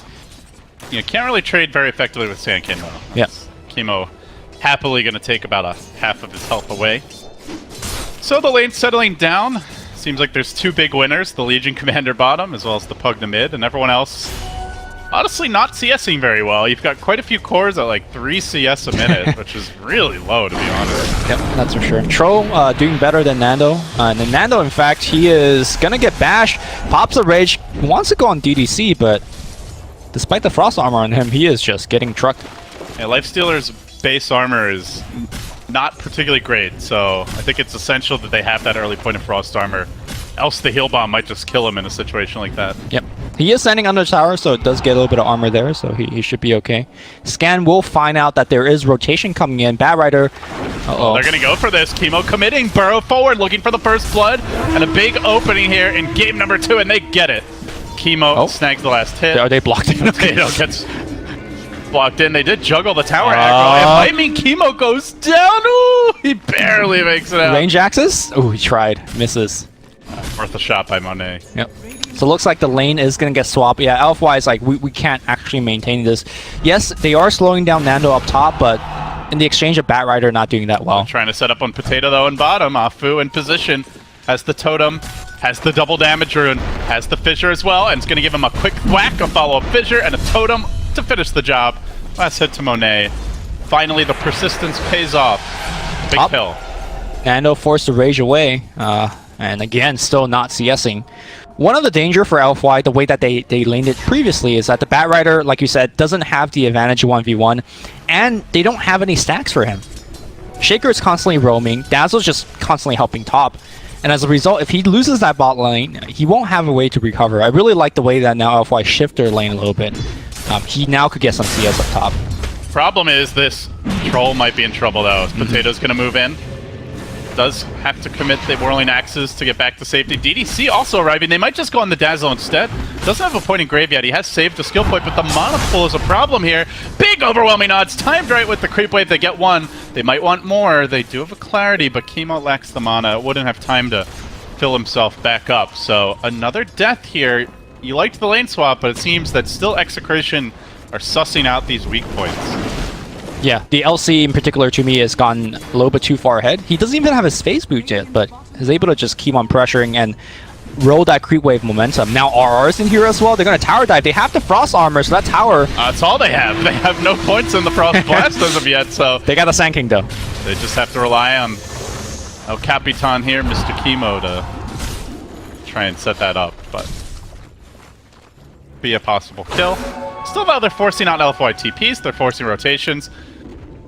You can't really trade very effectively with Sand King, though. Yeah. Chemo happily going to take about a half of his health away. So the lane's settling down. Seems like there's two big winners, the Legion Commander bottom, as well as the Pugna mid, and everyone else honestly not CSing very well. You've got quite a few cores at like 3 CS a minute, which is really low, to be honest. Yep, that's for sure. Tro doing better than Nando. And then Nando, in fact, he is going to get bashed. Pops a Rage, wants to go on DDC, but despite the Frost armor on him, he is just getting trucked. Yeah, Lifestealer's base armor is not particularly great, so I think it's essential that they have that early point of Frost armor. Else the heal bomb might just kill him in a situation like that. Yep. He is standing under the tower, so it does get a little bit of armor there, so he should be okay. Scan will find out that there is rotation coming in. Bad Rider. Uh-oh. They're going to go for this. Chemo committing. Burrow forward, looking for the first blood. And a big opening here in game number 2, and they get it. Chemo snags the last hit. Are they blocked in? Potato gets blocked in. They did juggle the tower aggro. I mean, Chemo goes down. Ooh, he barely makes it out. Range access? Oh, he tried. Misses. Worth a shot by Monet. Yep. So it looks like the lane is going to get swapped. Yeah, Elfwise is like, we can't actually maintain this. Yes, they are slowing down Nando up top, but in the exchange of Bat Rider not doing that well. Trying to set up on Potato, though, in bottom. Afu in position. Has the totem. Has the double damage rune. Has the fissure as well. And it's going to give him a quick thwack, a follow-up fissure, and a totem to finish the job. Last hit to Monet. Finally, the persistence pays off. Big kill. Nando forced to rage away. And again, still not CSing. One of the danger for Elfwide, the way that they laned it previously, is that the Bat Rider, like you said, doesn't have the advantage 1v1, and they don't have any stacks for him. Shaker is constantly roaming, Dazzle's just constantly helping top, and as a result, if he loses that bot lane, he won't have a way to recover. I really like the way that now Elfwide shift their lane a little bit. He now could get some CS up top. Problem is this troll might be in trouble, though. Potato's going to move in. Does have to commit the Whirling Axes to get back to safety. DDC also arriving. They might just go on the Dazzle instead. Doesn't have a point in grave yet. He has saved a skill point, but the mana pool is a problem here. Big overwhelming odds. Timed right with the creep wave. They get one. They might want more. They do have a clarity, but Chemo lacks the mana. Wouldn't have time to fill himself back up. So another death here. You liked the lane swap, but it seems that still Execration are sussing out these weak points. Yeah, the LC in particular to me has gone a little bit too far ahead. He doesn't even have his phase boot yet, but is able to just keep on pressuring and roll that creep wave momentum. Now RR's in here as well. They're going to tower dive. They have the frost armor, so that tower... that's all they have. They have no points in the frost blast as of yet, so... They got the Sand King, though. They just have to rely on El Capitan here, Mr. Chemo, to try and set that up, but... be a possible kill. Still, though, they're forcing out LFY TPs. They're forcing rotations.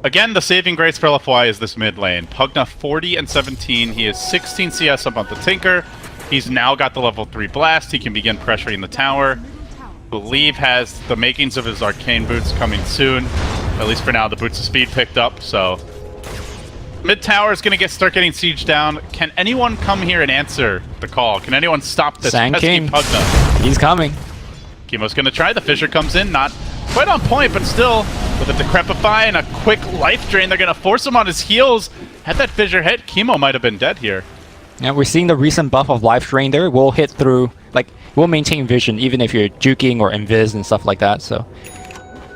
Again, the saving grace for LFY is this mid lane. Pugna 40 and 17. He is 16 CS up on the Tinker. He's now got the level 3 blast. He can begin pressuring the tower. Believe has the makings of his arcane boots coming soon. At least for now, the boots of speed picked up, so... Mid tower is going to start getting sieged down. Can anyone come here and answer the call? Can anyone stop this pesky Pugna? He's coming. Chemo's going to try. The fissure comes in, not quite on point, but still with a Decrepify and a quick life drain, they're going to force him on his heels. Had that fissure hit, Chemo might have been dead here. Yeah, we're seeing the recent buff of life drain there. We'll hit through, like, we'll maintain vision even if you're juking or invis and stuff like that, so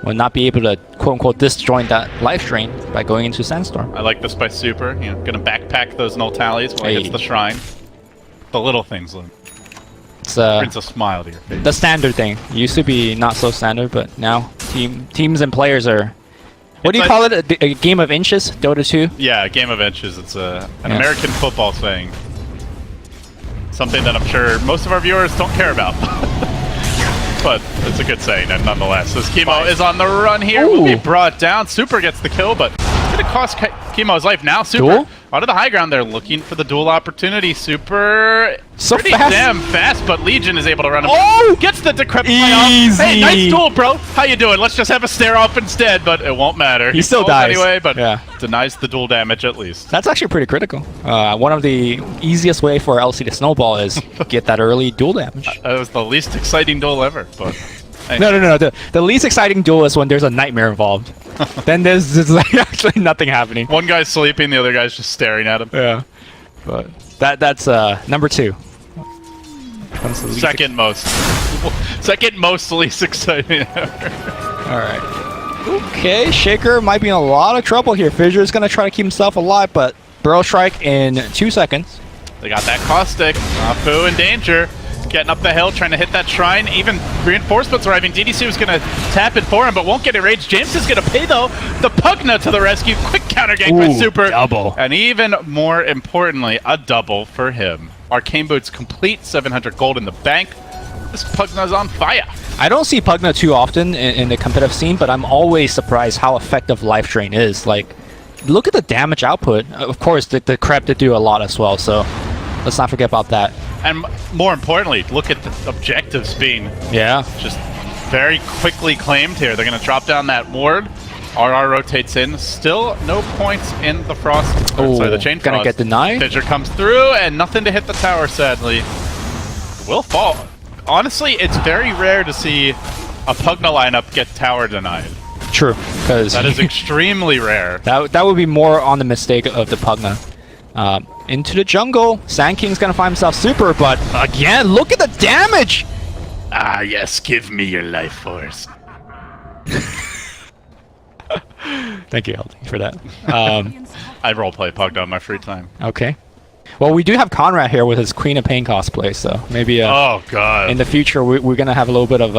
we'll not be able to quote-unquote disjoint that life drain by going into Sandstorm. I like this by Super. You know, going to backpack those null tallies while he hits the shrine. The little things, Lou. It's brings a smile to your face. The standard thing. It used to be not so standard, but now teams and players are... What do you call it? A game of inches? Dota 2? Yeah, a game of inches. It's an American football saying. Something that I'm sure most of our viewers don't care about. But it's a good saying, and nonetheless. This Chemo is on the run here. Will be brought down. Super gets the kill, but it's going to cost Chemo's life now. Super Out of the high ground, they're looking for the duel opportunity. Super So pretty fast. damn fast, but Legion is able to run him. Oh! Gets the decrepit play off. Hey, nice duel, bro. How you doing? Let's just have a stare off instead, but it won't matter. He still falls dies. anyway, but Yeah. denies the duel damage at least. That's actually pretty critical. One of the easiest way for LC to snowball is get that early duel damage. That was the least exciting duel ever, but... hey. No. The least exciting duel is when there's a nightmare involved. Then there's like actually nothing happening. One guy's sleeping, the other guy's just staring at him. Yeah. But that's number 2. Second most. Second most least exciting ever. Alright. Okay, Shaker might be in a lot of trouble here. Fissure's gonna try to keep himself alive, but Burrow Strike in 2 seconds. They got that caustic. Afu in danger. Getting up the hill, trying to hit that shrine. Even reinforcements arriving. DDC was going to tap it for him, but won't get enraged. James is going to pay, though. The Pugna to the rescue. Quick counter gank by Super. Double. And even more importantly, a double for him. Arcane Boots complete, 700 gold in the bank. This Pugna's on fire. I don't see Pugna too often in the competitive scene, but I'm always surprised how effective Life Drain is. Like, look at the damage output. Of course, the Crep did do a lot as well, so let's not forget about that. And more importantly, look at the objectives being just very quickly claimed here. They're going to drop down that ward. RR rotates in. Still no points in the Frost. Sorry, the Chain Frost. Gonna get denied. Fissure comes through, and nothing to hit the tower, sadly. Will fall. Honestly, it's very rare to see a Pugna lineup get tower denied. True, because That is extremely rare. that would be more on the mistake of the Pugna. Into the jungle. Sand King's gonna find himself Super, but again, look at the damage! Ah, yes, give me your life force. Thank you, LD, for that. I roleplay Pugna on my free time. Okay. Well, we do have Conrad here with his Queen of Pain cosplay, so maybe Oh, God. in the future we're gonna have a little bit of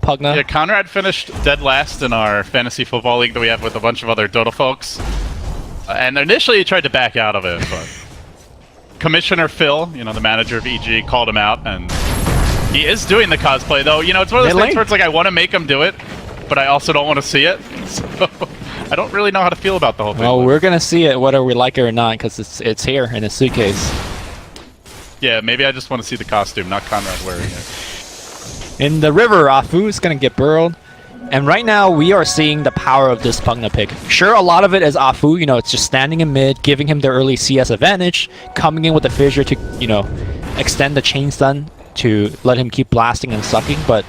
Pugna. Yeah, Conrad finished dead last in our fantasy football league that we have with a bunch of other Dota folks. And initially he tried to back out of it, but Commissioner Phil, you know, the manager of EG, called him out, and he is doing the cosplay, though. You know, it's one of those things where it's like, I want to make him do it, but I also don't want to see it. So I don't really know how to feel about the whole thing. Well, we're gonna see it whether we like it or not, because it's here in a suitcase. Yeah, maybe I just want to see the costume, not Conrad wearing it. In the river, Afu is gonna get burrowed. And right now, we are seeing the power of this Pugna pick. Sure, a lot of it is Afu, you know, it's just standing in mid, giving him the early CS advantage, coming in with the Fissure to, you know, extend the chain stun to let him keep blasting and sucking, but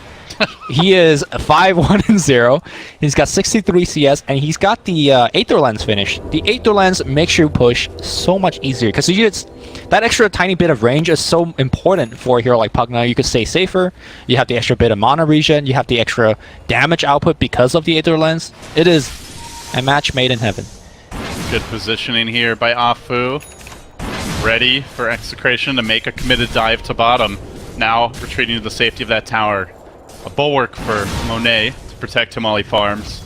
he is 5-1-0. He's got 63 CS, and he's got the Aether Lens finished. The Aether Lens makes your push so much easier, because that extra tiny bit of range is so important for a hero like Pugna. You can stay safer, you have the extra bit of mana regen, you have the extra damage output because of the Aether Lens. It is a match made in heaven. Good positioning here by Afu. Ready for Execration to make a committed dive to bottom. Now retreating to the safety of that tower. A bulwark for Monet to protect him while he farms.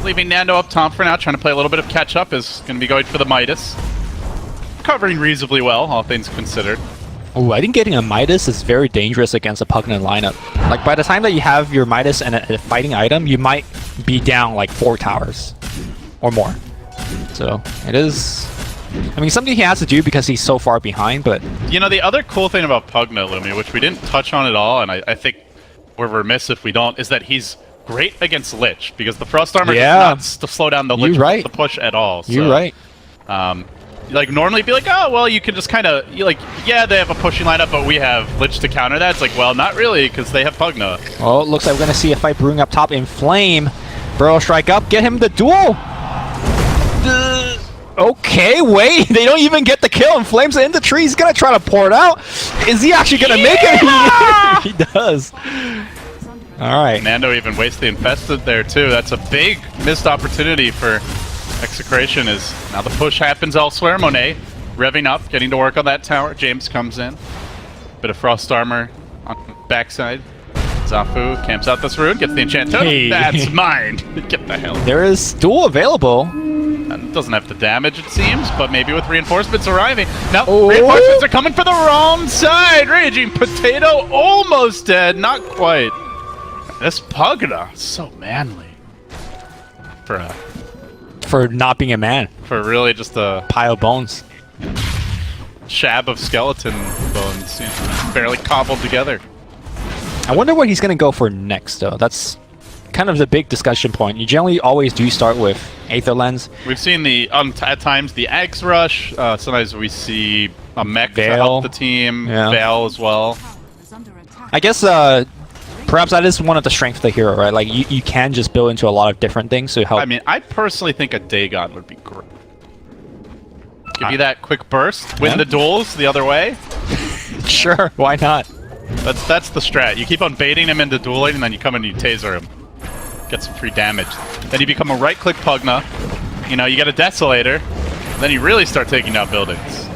Leaving Nando up top for now, trying to play a little bit of catch-up, is going to be going for the Midas. Covering reasonably well, all things considered. Oh, I think getting a Midas is very dangerous against a Pugna lineup. Like, by the time that you have your Midas and a fighting item, you might be down like 4 towers or more. So, it is... I mean, something he has to do because he's so far behind, but... You know, the other cool thing about Pugna, Lumi, which we didn't touch on at all, and I think we're remiss if we don't, is that he's great against Lich, because the Frost Armor does not slow down the Lich the push at all. So, you're right. Like, normally it'd be like, oh, well, you can just kind of, like, yeah, they have a pushing lineup, but we have Lich to counter that. It's like, well, not really, because they have Pugna. Well, it looks like we're going to see a fight brewing up top in Flame. Burrow Strike up, get him the duel! Okay, wait, they don't even get the kill, and Flame's in the tree. He's going to try to pour it out. Is he actually going to make it? He does. All right. Nando even wastes the Infested there, too. That's a big missed opportunity for Execration. Is now the push happens elsewhere. Monet revving up, getting to work on that tower. James comes in. Bit of Frost Armor on the backside. Zafu camps out this rune, gets the enchant totem. Hey. That's mine. Get the hell. There is duel available. And doesn't have the damage, it seems, but maybe with reinforcements arriving. No, reinforcements are coming for the wrong side. Raging Potato almost dead, not quite. This Pugna, so manly. For a For not being a man. For really just a Pile of bones. shab of skeleton bones, you know, barely cobbled together. I wonder what he's going to go for next, though. That's kind of the big discussion point. You generally always do start with Aether Lens. We've seen at times the Eggs Rush. Sometimes we see a mech to help the team. Yeah. Veil as well. I guess perhaps that is one of the strengths of the hero, right? Like you can just build into a lot of different things to help. I mean, I personally think a Dagon would be great. Give you that quick burst, win the duels the other way. Sure, why not? That's the strat. You keep on baiting him into dueling, and then you come in and you taser him. Get some free damage. Then you become a right-click Pugna. You know, you get a Desolator. Then you really start taking down buildings.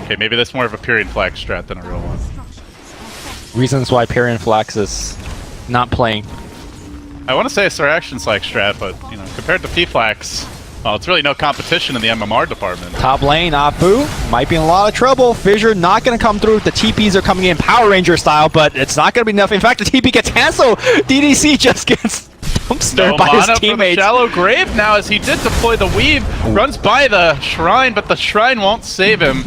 Okay, maybe that's more of a Pyrian Flag strat than a real one. Reasons why Pyrian Flax is not playing. I want to say a Sir Action Slag strat, but, you know, compared to P-Flax, well, it's really no competition in the MMR department. Top lane, Apu might be in a lot of trouble. Fissure not going to come through. The TPs are coming in Power Ranger style, but it's not going to be enough. In fact, the TP gets canceled. DDC just gets dumpstered by his teammates. Shallow Grave now as he did deploy the Weave. Runs by the Shrine, but the Shrine won't save him.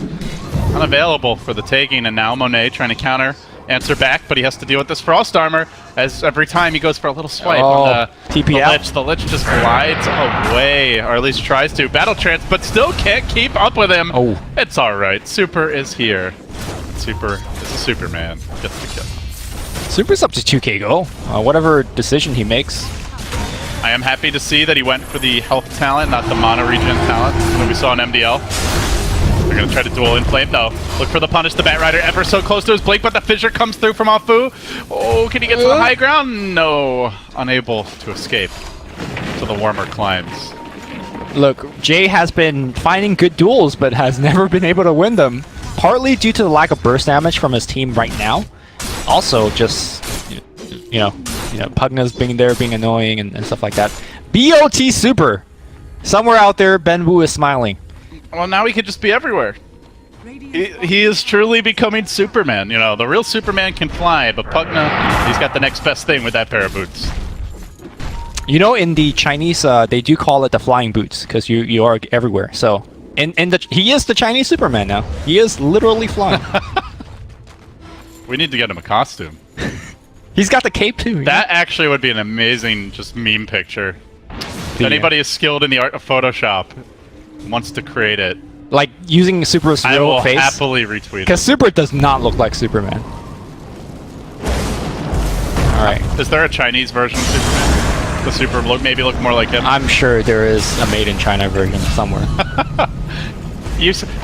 Unavailable for the taking, and now Monet trying to counter. Answer back, but he has to deal with this Frost Armor as every time he goes for a little swipe on the Lich just glides away, or at least tries to. Battle Trance, but still can't keep up with him. Oh. It's alright. Super is here. Super is a Superman. Gets the kill. Super's up to 2k goal. Whatever decision he makes. I am happy to see that he went for the health talent, not the mono regen talent that we saw in MDL. They're gonna try to duel in flame. No. Look for the punish. The Bat Rider ever so close to his blink, but the fissure comes through from Afu. Oh, can he get to the high ground? No. Unable to escape to the warmer climes. Look, Jay has been finding good duels, but has never been able to win them. Partly due to the lack of burst damage from his team right now. Also, just you know, Pugna's being there, being annoying, and stuff like that. BOT Super. Somewhere out there, Ben Wu is smiling. Well, now he could just be everywhere. He is truly becoming Superman. You know, the real Superman can fly, but Pugna, he's got the next best thing with that pair of boots. You know, in the Chinese, they do call it the flying boots because you are everywhere. So, he is the Chinese Superman now. He is literally flying. We need to get him a costume. He's got the cape too. That actually would be an amazing just meme picture. If anybody is skilled in the art of Photoshop, wants to create it, like using Super's I real will face. happily retweet it. Because Super does not look like Superman. All right. Is there a Chinese version of Superman? The Super maybe look more like him. I'm sure there is a made in China version somewhere.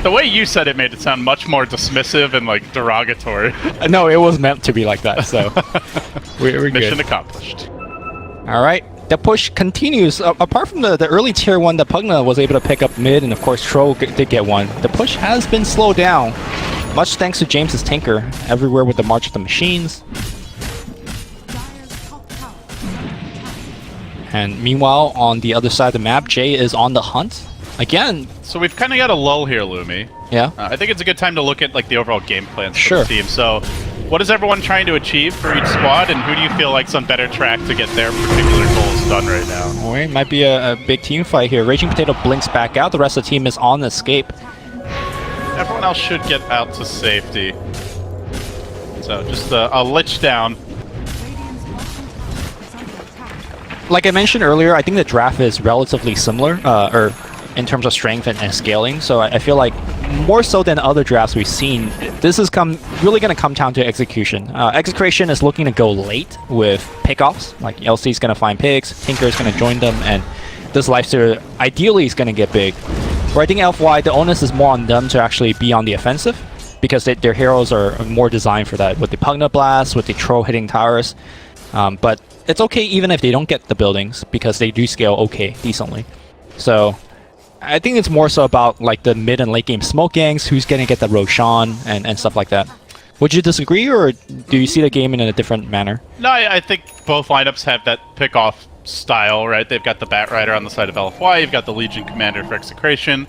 The way you said it made it sound much more dismissive and like derogatory. No, it was meant to be like that. So we're Mission good. accomplished. All right. The push continues. Apart from the early tier 1 that Pugna was able to pick up mid, and of course Troll did get one, the push has been slowed down. Much thanks to James's Tinker, everywhere with the March of the Machines. And meanwhile, on the other side of the map, Jay is on the hunt. Again. So we've kind of got a lull here, Lumi. Yeah. I think it's a good time to look at like the overall game plans for Sure. the team. So what is everyone trying to achieve for each squad, and who do you feel like's on better track to get their particular goals done right now? Oh, it might be a big team fight here. Raging Potato blinks back out. The rest of the team is on escape. Everyone else should get out to safety. So just a lich down. Like I mentioned earlier, I think the draft is relatively similar, or in terms of strength and scaling. So I feel like more so than other drafts we've seen, this is really going to come down to execution. Execution is looking to go late with pickoffs. Like LC is going to find picks, Tinker is going to join them, and this Lifesteal ideally is going to get big. Where I think LFY, the onus is more on them to actually be on the offensive, because their heroes are more designed for that, with the Pugna Blast, with the Troll hitting towers. But it's okay even if they don't get the buildings, because they do scale okay, decently. So I think it's more so about like the mid and late game smoke gangs, who's going to get the Roshan and stuff like that. Would you disagree, or do you see the game in a different manner? No, I think both lineups have that pick-off style, right? They've got the Bat Rider on the side of LFY, you've got the Legion Commander for Execration.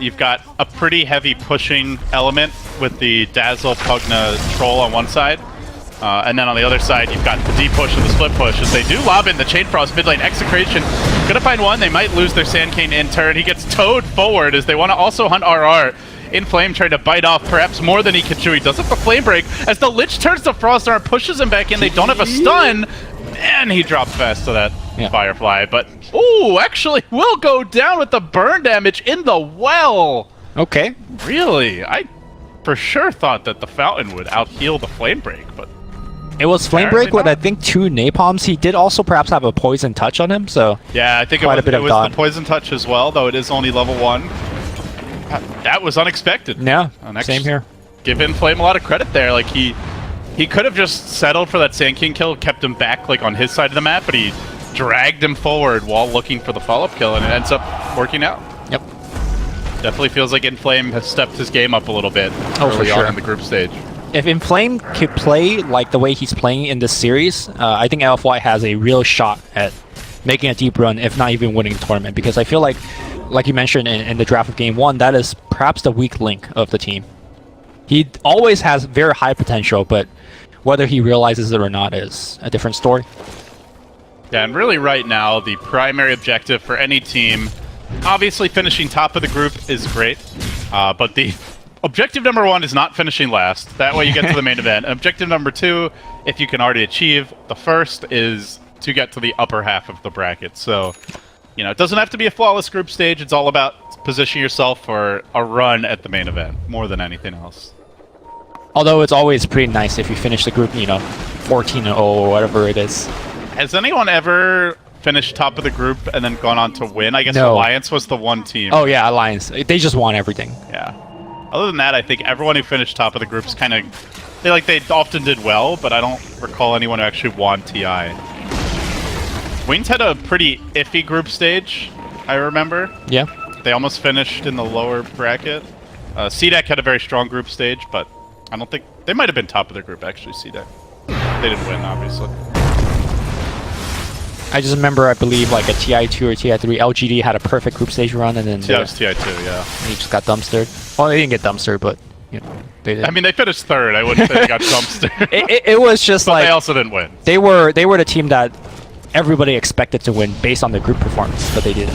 You've got a pretty heavy pushing element with the Dazzle, Pugna, Troll on one side. And then on the other side, you've got the deep push and the split push as they do lob in the Chain Frost mid lane. Execration Gonna find one. They might lose their Sand King in turn. He gets towed forward as they want to also hunt RR. Inflame trying to bite off perhaps more than he can chew. He does have the Flame Break as the Lich turns to Frostar and pushes him back in. They don't have a stun, and he drops fast to that Firefly. But, ooh, actually will go down with the burn damage in the well. Okay. Really? I for sure thought that the Fountain would out-heal the Flame Break, but... It was Flame Break with, I think, 2 Napalms. He did also perhaps have a Poison Touch on him, so... Yeah, I think it was the Poison Touch as well, though it is only level 1. That was unexpected. Yeah, same here. Give Inflame a lot of credit there. Like, he could have just settled for that Sand King kill, kept him back, like, on his side of the map, but he dragged him forward while looking for the follow-up kill, and it ends up working out. Yep. Definitely feels like Inflame has stepped his game up a little bit early on in the group stage. If Inflame could play like the way he's playing in this series, I think LFY has a real shot at making a deep run, if not even winning the tournament. Because I feel like you mentioned in the draft of Game 1, that is perhaps the weak link of the team. He always has very high potential, but whether he realizes it or not is a different story. Yeah, and really right now, the primary objective for any team, obviously finishing top of the group is great, but the objective number 1 is not finishing last. That way you get to the main event. Objective number 2, if you can already achieve the first, is to get to the upper half of the bracket. So, you know, it doesn't have to be a flawless group stage. It's all about positioning yourself for a run at the main event, more than anything else. Although it's always pretty nice if you finish the group, you know, 14-0 or whatever it is. Has anyone ever finished top of the group and then gone on to win? I guess No. Alliance was the one team. Oh yeah, Alliance. They just won everything. Yeah. Other than that, I think everyone who finished top of the groups kind of... They often did well, but I don't recall anyone who actually won TI. Wings had a pretty iffy group stage, I remember. Yeah. They almost finished in the lower bracket. CDEC had a very strong group stage, but I don't think... They might have been top of their group, actually, CDEC. They didn't win, obviously. I just remember, I believe, like a TI2 or TI3, LGD had a perfect group stage run, and then... Yeah, it was TI2, yeah. He just got dumpstered. Well, they didn't get dumpstered, but, you know, they did. I mean, they finished third. I wouldn't say they got dumpstered. It was just but like... they also didn't win. They were the team that everybody expected to win based on their group performance, but they didn't.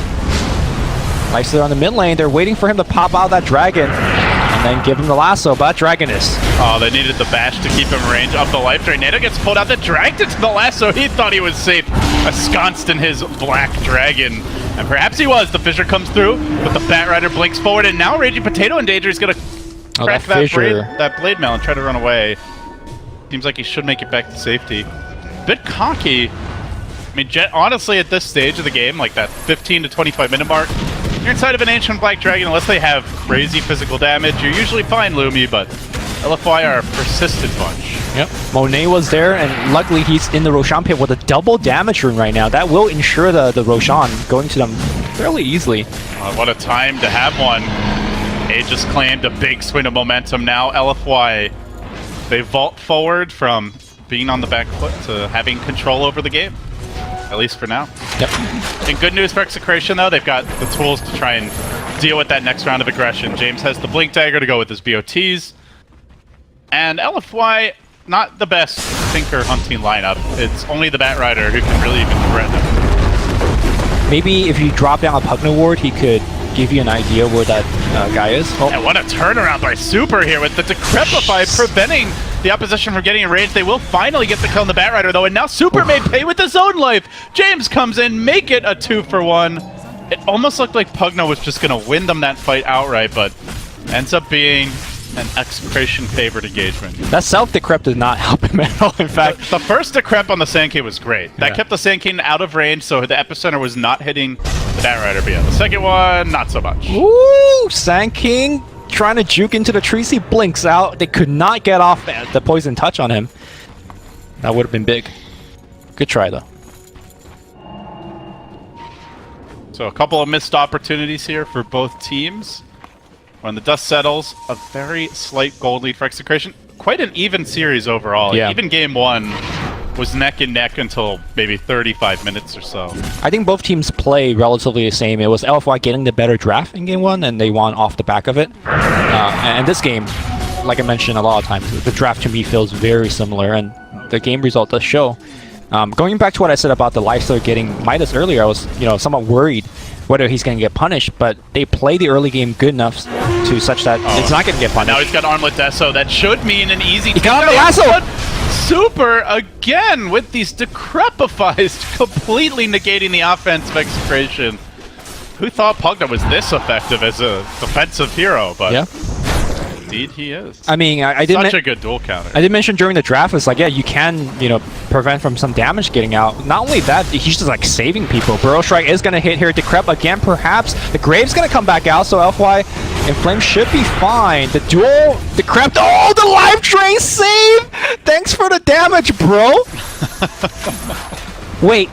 Nicely on the mid lane, they're waiting for him to pop out that dragon and then give him the lasso, but that dragon is... Oh, they needed the bash to keep him range up the life drain. Nado gets pulled out, that dragged it to the lasso. He thought he was safe, ensconced in his black dragon. And perhaps he was. The Fissure comes through, but the Batrider blinks forward, and now Raging Potato in danger. He's going to crack that blade mail and try to run away. Seems like he should make it back to safety. Bit cocky. I mean, honestly, at this stage of the game, like that 15 to 25 minute mark, you're inside of an Ancient Black Dragon, unless they have crazy physical damage, you're usually fine, Lumi, but LFY are a persistent bunch. Yep. Monet was there, and luckily he's in the Roshan pit with a double damage rune right now. That will ensure the Roshan going to them fairly easily. What a time to have one. Aegis claimed a big swing of momentum. Now LFY, they vault forward from being on the back foot to having control over the game. At least for now. Yep. And good news for Execration, though. They've got the tools to try and deal with that next round of aggression. James has the Blink Dagger to go with his BOTs. And LFY, not the best Tinker hunting lineup. It's only the Batrider who can really even threaten them. Maybe if you drop down a Pugna Ward, he could give you an idea where that guy is. Oh. And what a turnaround by Super here with the Decrepify preventing the opposition from getting in range. They will finally get the kill on the Batrider, though, and now Super may pay with his own life. James comes in, make it a 2-for-1. It almost looked like Pugna was just going to win them that fight outright, but ends up being an Execration favored engagement. That self-decrep did not help him at all, in fact. The first decrep on the Sand King was great. That kept the Sand King out of range, so the epicenter was not hitting the Batrider. But yeah, the second one, not so much. Ooh, Sand King trying to juke into the trees. He blinks out. They could not get off the poison touch on him. That would have been big. Good try, though. So a couple of missed opportunities here for both teams. When the dust settles, a very slight gold lead for Execration. Quite an even series overall. Yeah. Even game 1 was neck and neck until maybe 35 minutes or so. I think both teams play relatively the same. It was LFY getting the better draft in game 1, and they won off the back of it. And this game, like I mentioned a lot of times, the draft to me feels very similar, and the game result does show. Going back to what I said about the lifesteal getting Midas earlier, I was somewhat worried whether he's going to get punished, but they play the early game good enough to such that it's not going to get punished. Now he's got Armlet Deso. That should mean an easy... He got the lasso! Super again with these Decrepifies completely negating the offense of Execration. Who thought Pugna was this effective as a defensive hero? But yeah. Indeed he is. I mean, I did such a good duel counter. I did mention during the draft, it's like, yeah, you can, prevent from some damage getting out. Not only that, he's just like saving people. Burrow Strike is going to hit here. Decrep again, perhaps. The Grave's going to come back out, so FY Inflame should be fine. The duel, Decrep, oh, the life drain save! Thanks for the damage, bro! Wait,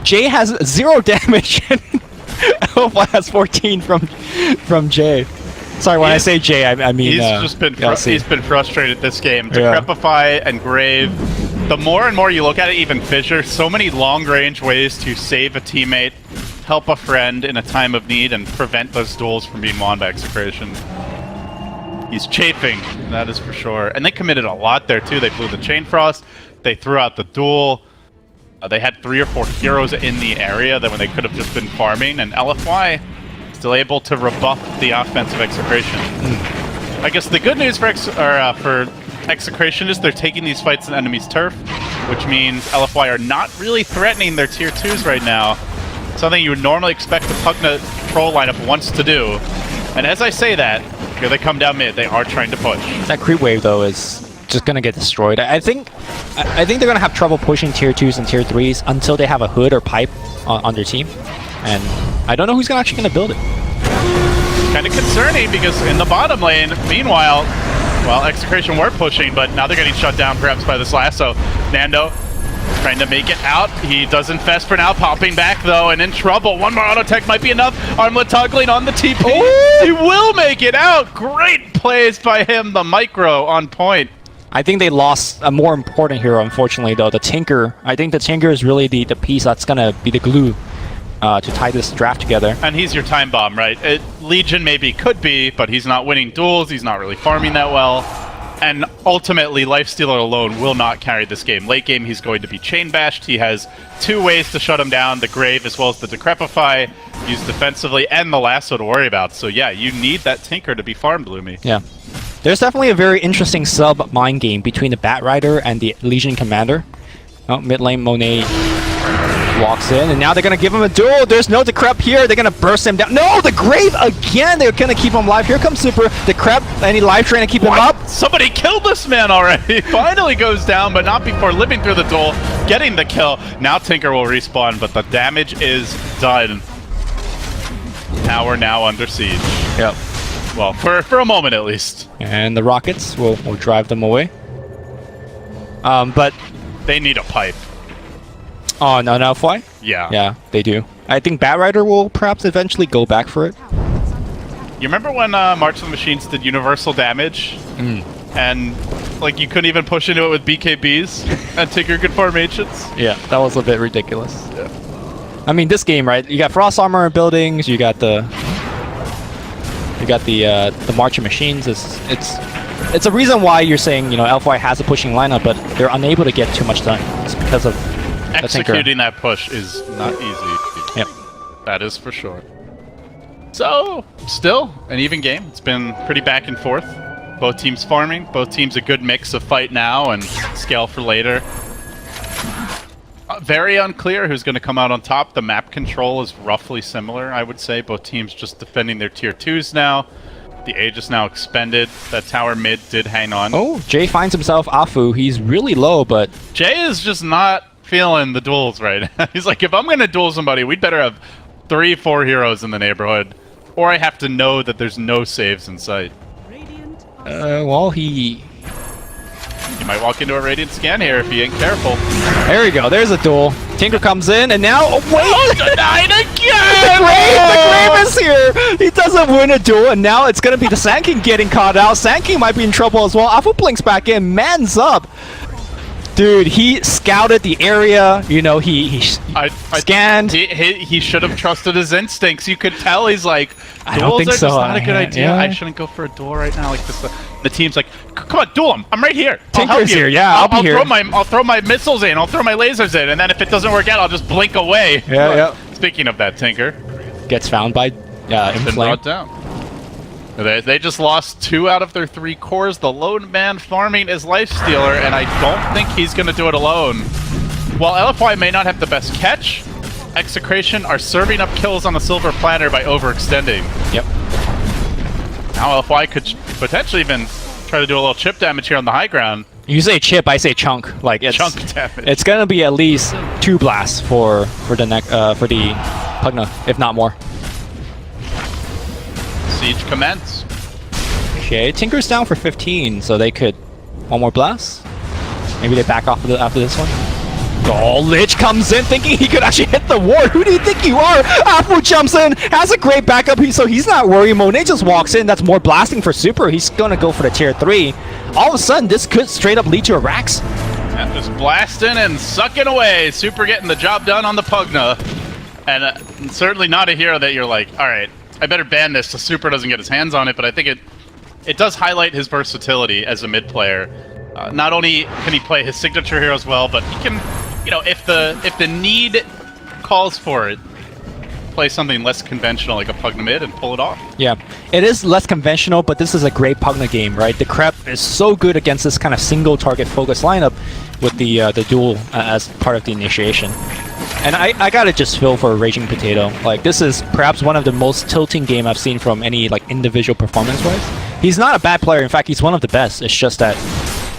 Jay has 0 damage. FY has 14 from Jay. Sorry, when I say Jay, I mean he's just been he's been frustrated this game. Decrepify and Grave. The more and more you look at it, even Fissure, so many long-range ways to save a teammate, help a friend in a time of need, and prevent those duels from being won by Execration. He's chafing, that is for sure. And they committed a lot there too. They blew the Chain Frost. They threw out the duel. They had 3 or 4 heroes in the area that when they could have just been farming, and LFY still able to rebuff the offensive Execration. I guess the good news for Execration is they're taking these fights in enemy's turf, which means LFY are not really threatening their tier 2s right now. Something you would normally expect the Pugna troll lineup wants to do. And as I say that, here they come down mid. They are trying to push. That creep wave though is just gonna get destroyed. I think they're gonna have trouble pushing tier 2s and tier 3s until they have a hood or pipe on their team. And I don't know who's actually gonna build it. Kind of concerning because in the bottom lane, meanwhile, well, Execration were pushing, but now they're getting shut down perhaps by this lasso. Nando trying to make it out. He does infest for now, popping back though, and in trouble. One more auto tech might be enough. Armlet toggling on the TP. Ooh! He will make it out. Great plays by him. The micro on point. I think they lost a more important hero, unfortunately, though. The Tinker. I think the Tinker is really the piece that's gonna be the glue to tie this draft together. And he's your time bomb, right? Legion maybe could be, but he's not winning duels. He's not really farming that well. And ultimately, Lifestealer alone will not carry this game. Late game, he's going to be chain bashed. He has 2 ways to shut him down, the Grave as well as the Decrepify, used defensively, and the Lasso to worry about. So yeah, you need that Tinker to be farmed, Lumi. Yeah. There's definitely a very interesting sub-mind game between the Bat Rider and the Legion Commander. Oh, mid lane Monet walks in, and now they're going to give him a duel. There's no Decrep here. They're going to burst him down. No, the Grave again. They're going to keep him alive. Here comes Super. Decrep, any life train to keep him up. Somebody killed this man already. Finally goes down, but not before living through the duel, getting the kill. Now Tinker will respawn, but the damage is done. Tower now under siege. Yep. Well, for a moment at least. And the Rockets will drive them away. But they need a pipe. Oh, no, FY? Yeah. Yeah, they do. I think Bat Rider will perhaps eventually go back for it. You remember when March of the Machines did universal damage? And like you couldn't even push into it with BKBs and Tinker could formations? Yeah, that was a bit ridiculous. Yeah. I mean, this game, right? You got Frost Armor in buildings, you got the March of Machines. It's a reason why you're saying, LFY has a pushing lineup, but they're unable to get too much done. It's because of executing that push is not easy. Yep. That is for sure. So, still an even game. It's been pretty back and forth. Both teams farming, both teams a good mix of fight now and scale for later. Very unclear who's going to come out on top. The map control is roughly similar, I would say. Both teams just defending their tier 2s now. The Aegis now expended. That tower mid did hang on. Oh, Jay finds himself Afu. He's really low, but... Jay is just not feeling the duels right now. He's like, if I'm going to duel somebody, we'd better have 3-4 heroes in the neighborhood. Or I have to know that there's no saves in sight. Well, he might walk into a Radiant scan here if he ain't careful. There we go. There's a duel. Tinker comes in, and now... Oh, wait! Oh, denied again! The Grave is here! He doesn't win a duel, and now it's going to be the Sand King getting caught out. Sand King might be in trouble as well. Afu blinks back in. Man's up. Dude, he scouted the area. He scanned. He should have trusted his instincts. You could tell he's like, I don't think so. Just not a good idea. I shouldn't go for a duel right now. Like this. The team's like, come on, duel him. I'm right here. I'll help Tinker's you. here, yeah, I'll be here. I'll throw my missiles in. I'll throw my lasers in, and then if it doesn't work out, I'll just blink away. Yeah. Speaking of that, Tinker Gets found by been brought down. They just lost 2 out of their 3 cores. The lone man farming is Lifestealer, and I don't think he's going to do it alone. While LFY may not have the best catch, Execration are serving up kills on the silver platter by overextending. Yep. Now LFY could potentially even try to do a little chip damage here on the high ground. You say chip, I say chunk. Like it's Chunk damage. It's gonna be at least 2 blasts for the Pugna, if not more. Siege commence. Okay, Tinker's down for 15, so they could 1 more blast. Maybe they back off after this one. Oh, Lich comes in thinking he could actually hit the ward. Who do you think you are? Afu jumps in, has a great backup, so he's not worried. Monet just walks in. That's more blasting for Super. He's going to go for the tier 3. All of a sudden, this could straight up lead to a Rax. Yeah, just blasting and sucking away. Super getting the job done on the Pugna. And certainly not a hero that you're like, all right, I better ban this so Super doesn't get his hands on it, but I think it does highlight his versatility as a mid player. Not only can he play his signature heroes well, but he can, you know, if the need calls for it, play something less conventional like a Pugna mid and pull it off. Yeah, it is less conventional, but this is a great Pugna game, right? The Crep is so good against this kind of single target focus lineup with the duel as part of the initiation. And I gotta just feel for Raging Potato. Like, this is perhaps one of the most tilting game I've seen from any like individual performance-wise. He's not a bad player. In fact, he's one of the best. It's just that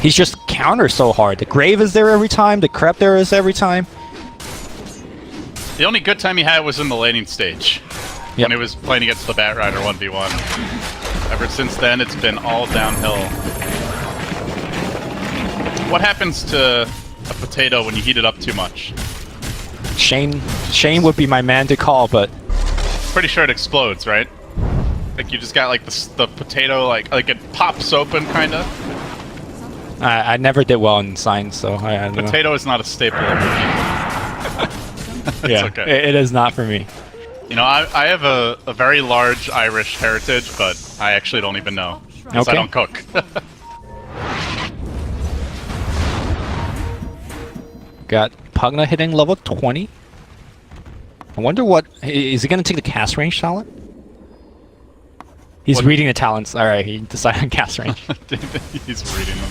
he's just counters so hard. The Grave is there every time. The Crep there is every time. The only good time he had was in the laning stage. Yep. When he was playing against the Bat Rider 1v1. Ever since then, it's been all downhill. What happens to a potato when you heat it up too much? Shane would be my man to call, but pretty sure it explodes, right? Like you just got like the potato, like it pops open, kind of. I never did well in science, so I don't potato know. is not a staple of the game. Yeah, okay. It is not for me. You know, I have a very large Irish heritage, but I actually don't even know because I don't cook. Got Pugna hitting level 20. I wonder what... Is he going to take the cast range talent? He's reading the talents. Alright, he decided on cast range. He's reading them.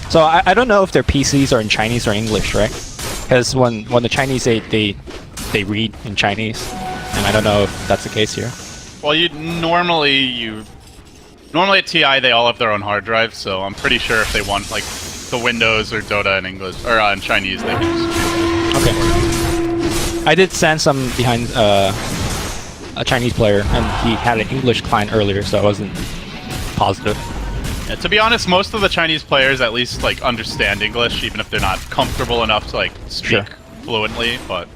So I don't know if their PCs are in Chinese or English, right? Because when the Chinese, they read in Chinese. And I don't know if that's the case here. Well, normally at TI they all have their own hard drive, so I'm pretty sure if they want like the Windows or Dota in English or in Chinese, they can just Okay. I did send some behind a Chinese player, and he had an English client earlier, so I wasn't positive. Yeah, to be honest, most of the Chinese players at least like understand English, even if they're not comfortable enough to like speak fluently. But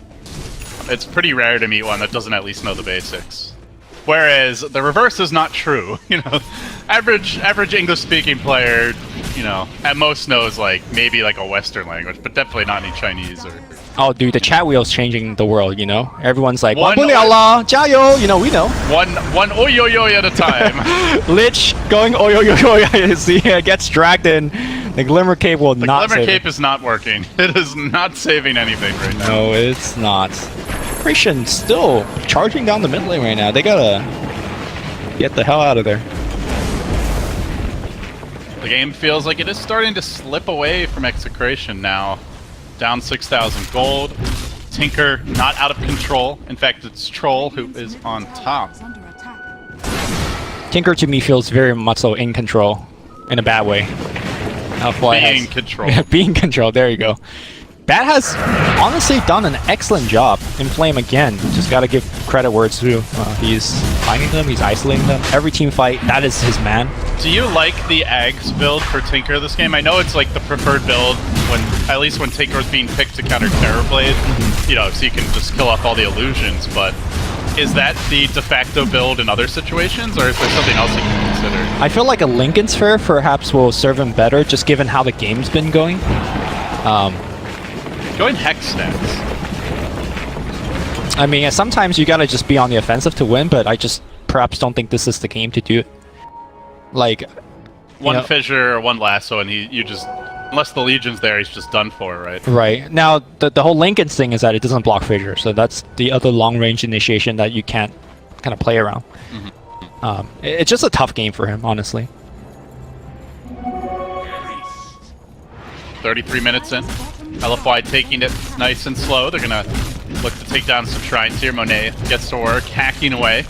it's pretty rare to meet one that doesn't at least know the basics. Whereas the reverse is not true. You know, average English-speaking player, you know, at most knows like maybe like a Western language, but definitely not any Chinese or. Oh, dude, the chat wheel's changing the world. You know, everyone's like, "Allah, jiao!" You know, we know. One oyoyo at a time. Lich going oyoyo. See, gets dragged in. The Glimmer Cape will not. The Glimmer Cape is not working. It is not saving anything right now. No, it's not. Creation still charging down the mid lane right now. They gotta get the hell out of there. The game feels like it is starting to slip away from Execration now. Down 6,000 gold. Tinker not out of control. In fact, it's Troll who is on top. Tinker to me feels very much so in control, in a bad way. Being controlled. Yeah, being controlled. There you go. Bat has honestly done an excellent job in Flame again. Just gotta give credit where it's due. He's finding them, he's isolating them. Every team fight, that is his man. Do you like the Ags build for Tinker this game? I know it's like the preferred build, at least when Tinker was being picked to counter Terrorblade, you know, so you can just kill off all the illusions, but is that the de facto build in other situations, or is there something else you can consider? I feel like a Lincoln Sphere perhaps will serve him better, just given how the game's been going. Going Hex stacks. I mean, sometimes you gotta just be on the offensive to win, but I just perhaps don't think this is the game to do it. Like, one fissure or one lasso, and you just, unless the Legion's there, he's just done for, right? Right. Now, the whole Lincoln thing is that it doesn't block fissure, so that's the other long-range initiation that you can't kind of play around. It's just a tough game for him, honestly. 33 minutes in. LFY taking it nice and slow. They're gonna look to take down some shrines here. Monet gets to work, hacking away.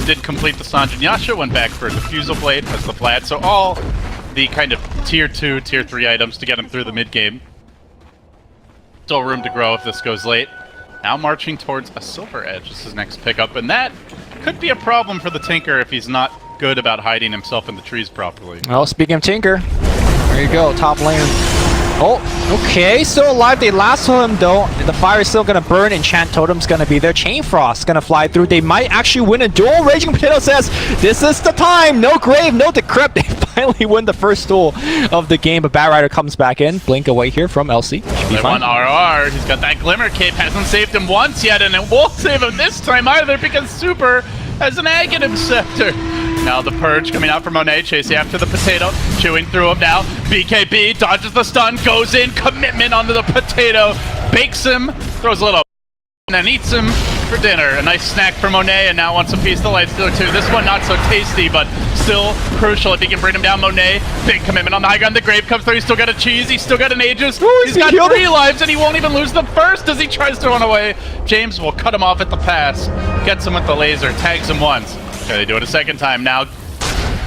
Did complete the Sanjin Yasha, went back for a Diffusal Blade as the Vlad. So all the kind of tier 2, tier 3 items to get him through the mid game. Still room to grow if this goes late. Now marching towards a Silver Edge. This is his next pickup, and that could be a problem for the Tinker if he's not good about hiding himself in the trees properly. Well, speaking of Tinker, there you go, top lane. Oh, okay, still alive. They lasso him though. The fire is still gonna burn. Enchant Totem's gonna be there. Chain Frost's gonna fly through. They might actually win a duel. Raging Potato says, this is the time. No grave, no decrypt. They finally win the first duel of the game, but Bat Rider comes back in. Blink away here from LC. They want RR. He's got that Glimmer Cape. Hasn't saved him once yet, and it won't save him this time either because Super has an Aghanim Scepter. Now the Purge coming out from Monet, chasing after the Potato, chewing through him now. BKB dodges the stun, goes in, commitment onto the Potato, bakes him, throws a little and then eats him for dinner. A nice snack for Monet, and now wants a piece of Lightstealer too. This one not so tasty, but still crucial if he can bring him down. Monet, big commitment on the high ground. The Grave comes through, he's still got a cheese, he's still got an Aegis. He's got 3 lives, and he won't even lose the first as he tries to run away. James will cut him off at the pass, gets him with the laser, tags him once. Okay, they do it a second time now.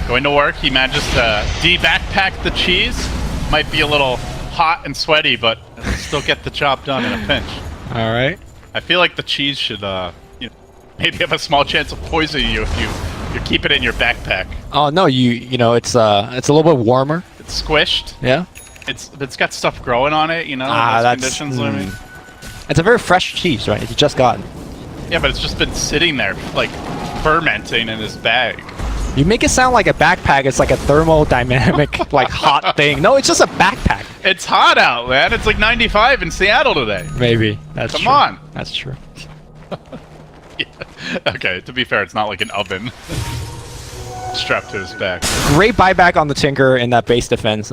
Going to work, he manages to de-backpack the cheese. Might be a little hot and sweaty, but still get the job done in a pinch. All right. I feel like the cheese should, maybe have a small chance of poisoning you if you keep it in your backpack. Oh no, you know it's a little bit warmer. It's squished. Yeah. It's got stuff growing on it, you know. That's conditions. I mean. It's a very fresh cheese, right? You just got it. Yeah, but it's just been sitting there, like fermenting in his bag. You make it sound like a backpack. It's like a thermodynamic, like hot thing. No, it's just a backpack. It's hot out, man. It's like 95 in Seattle today. Maybe. That's Come true. on. That's true. Yeah. Okay, to be fair, it's not like an oven strapped to his back. Great buyback on the Tinker in that base defense.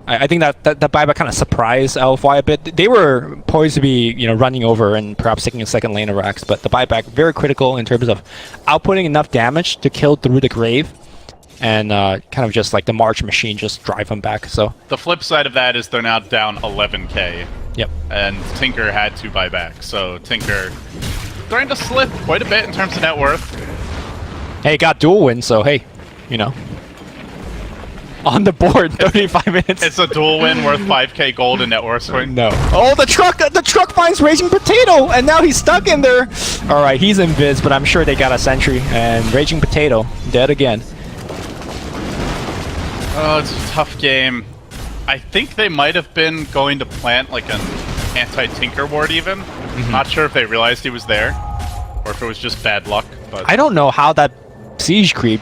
I think that buyback kind of surprised LFY a bit. They were poised to be, running over and perhaps taking a second lane of racks, but the buyback very critical in terms of outputting enough damage to kill through the Grave, and kind of just like the March machine just drive them back. So the flip side of that is they're now down 11k. Yep. And Tinker had to buy back, so Tinker starting to slip quite a bit in terms of net worth. Hey, got dual win, so hey, on the board, 35 minutes. It's a dual win worth 5k gold in net worth swing. No. Oh, the truck finds Raging Potato, and now he's stuck in there. All right, he's invis, but I'm sure they got a sentry, and Raging Potato dead again. Oh, it's a tough game. I think they might have been going to plant like an anti-Tinker ward even. Not sure if they realized he was there, or if it was just bad luck. But I don't know how that siege creep.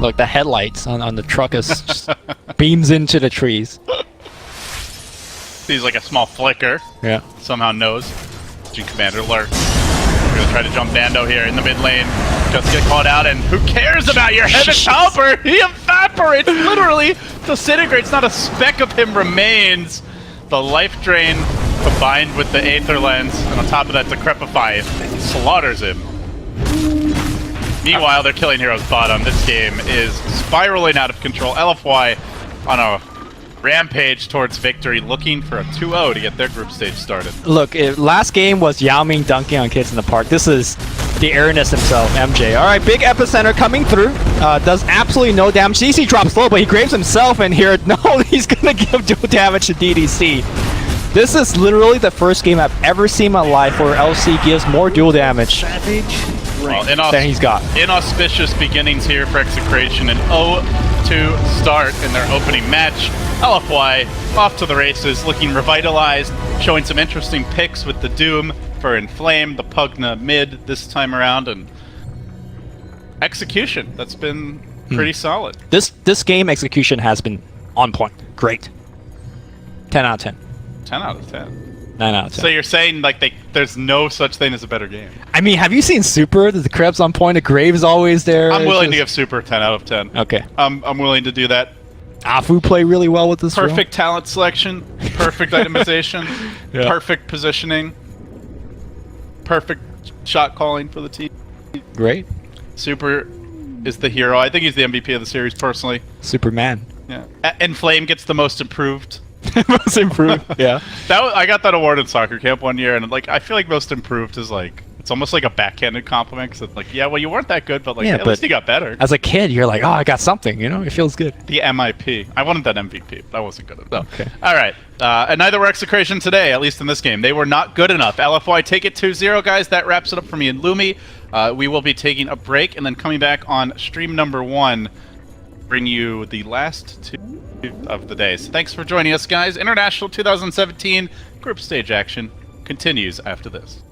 Look, the headlights on the truck is just beams into the trees. Sees like a small flicker. Yeah. Somehow knows. G Commander lurks. We're gonna try to jump Bando here in the mid lane. Just get caught out, and who cares about your heavy helper? He evaporates, literally disintegrates. Not a speck of him remains. The life drain combined with the Aether Lens, and on top of that, Decrepify slaughters him. Meanwhile, they're killing heroes bottom. This game is spiraling out of control. LFY on a rampage towards victory, looking for a 2-0 to get their group stage started. Look, last game was Yao Ming dunking on kids in the park. This is the Airness himself, MJ. All right, big epicenter coming through. Does absolutely no damage. CC drops low, but he graves himself in here. No, he's going to give dual damage to DDC. This is literally the first game I've ever seen in my life where LC gives more dual damage well, than he's got. Inauspicious beginnings here for Execration. An 0-2 start in their opening match. LFY off to the races, looking revitalized, showing some interesting picks with the Doom for Inflame, the Pugna mid this time around, and execution. That's been pretty solid. This game execution has been on point. Great. 10 out of 10. 10 out of 10. 9 out of 10. So you're saying like there's no such thing as a better game? I mean, have you seen Super? The Krebs on point, the Graves always there. I'm willing to Just- give Super 10 out of 10. Okay. I'm willing to do that. Afu play really well with this. Perfect talent selection, perfect itemization, Yeah. perfect positioning, perfect shot calling for the team. Role. Great. Super is the hero. I think he's the MVP of the series personally. Superman. Yeah. And Flame gets the most improved. Most improved. Yeah. I got that award in soccer camp one year, and like I feel like most improved is like it's almost like a backhanded compliment because it's like, yeah, well, you weren't that good, but like Yeah, at least you got better. As a kid, you're like, oh, I got something. You know, it feels good. The MIP. I wanted that MVP, but I wasn't good enough. Okay. All right. And neither were Execration today, at least in this game. They were not good enough. LFY take it 2-0, guys. That wraps it up for me and Lumi. We will be taking a break and then coming back on stream number 1, bring you the last 2 of the day. So thanks for joining us, guys. International 2017 group stage action continues after this.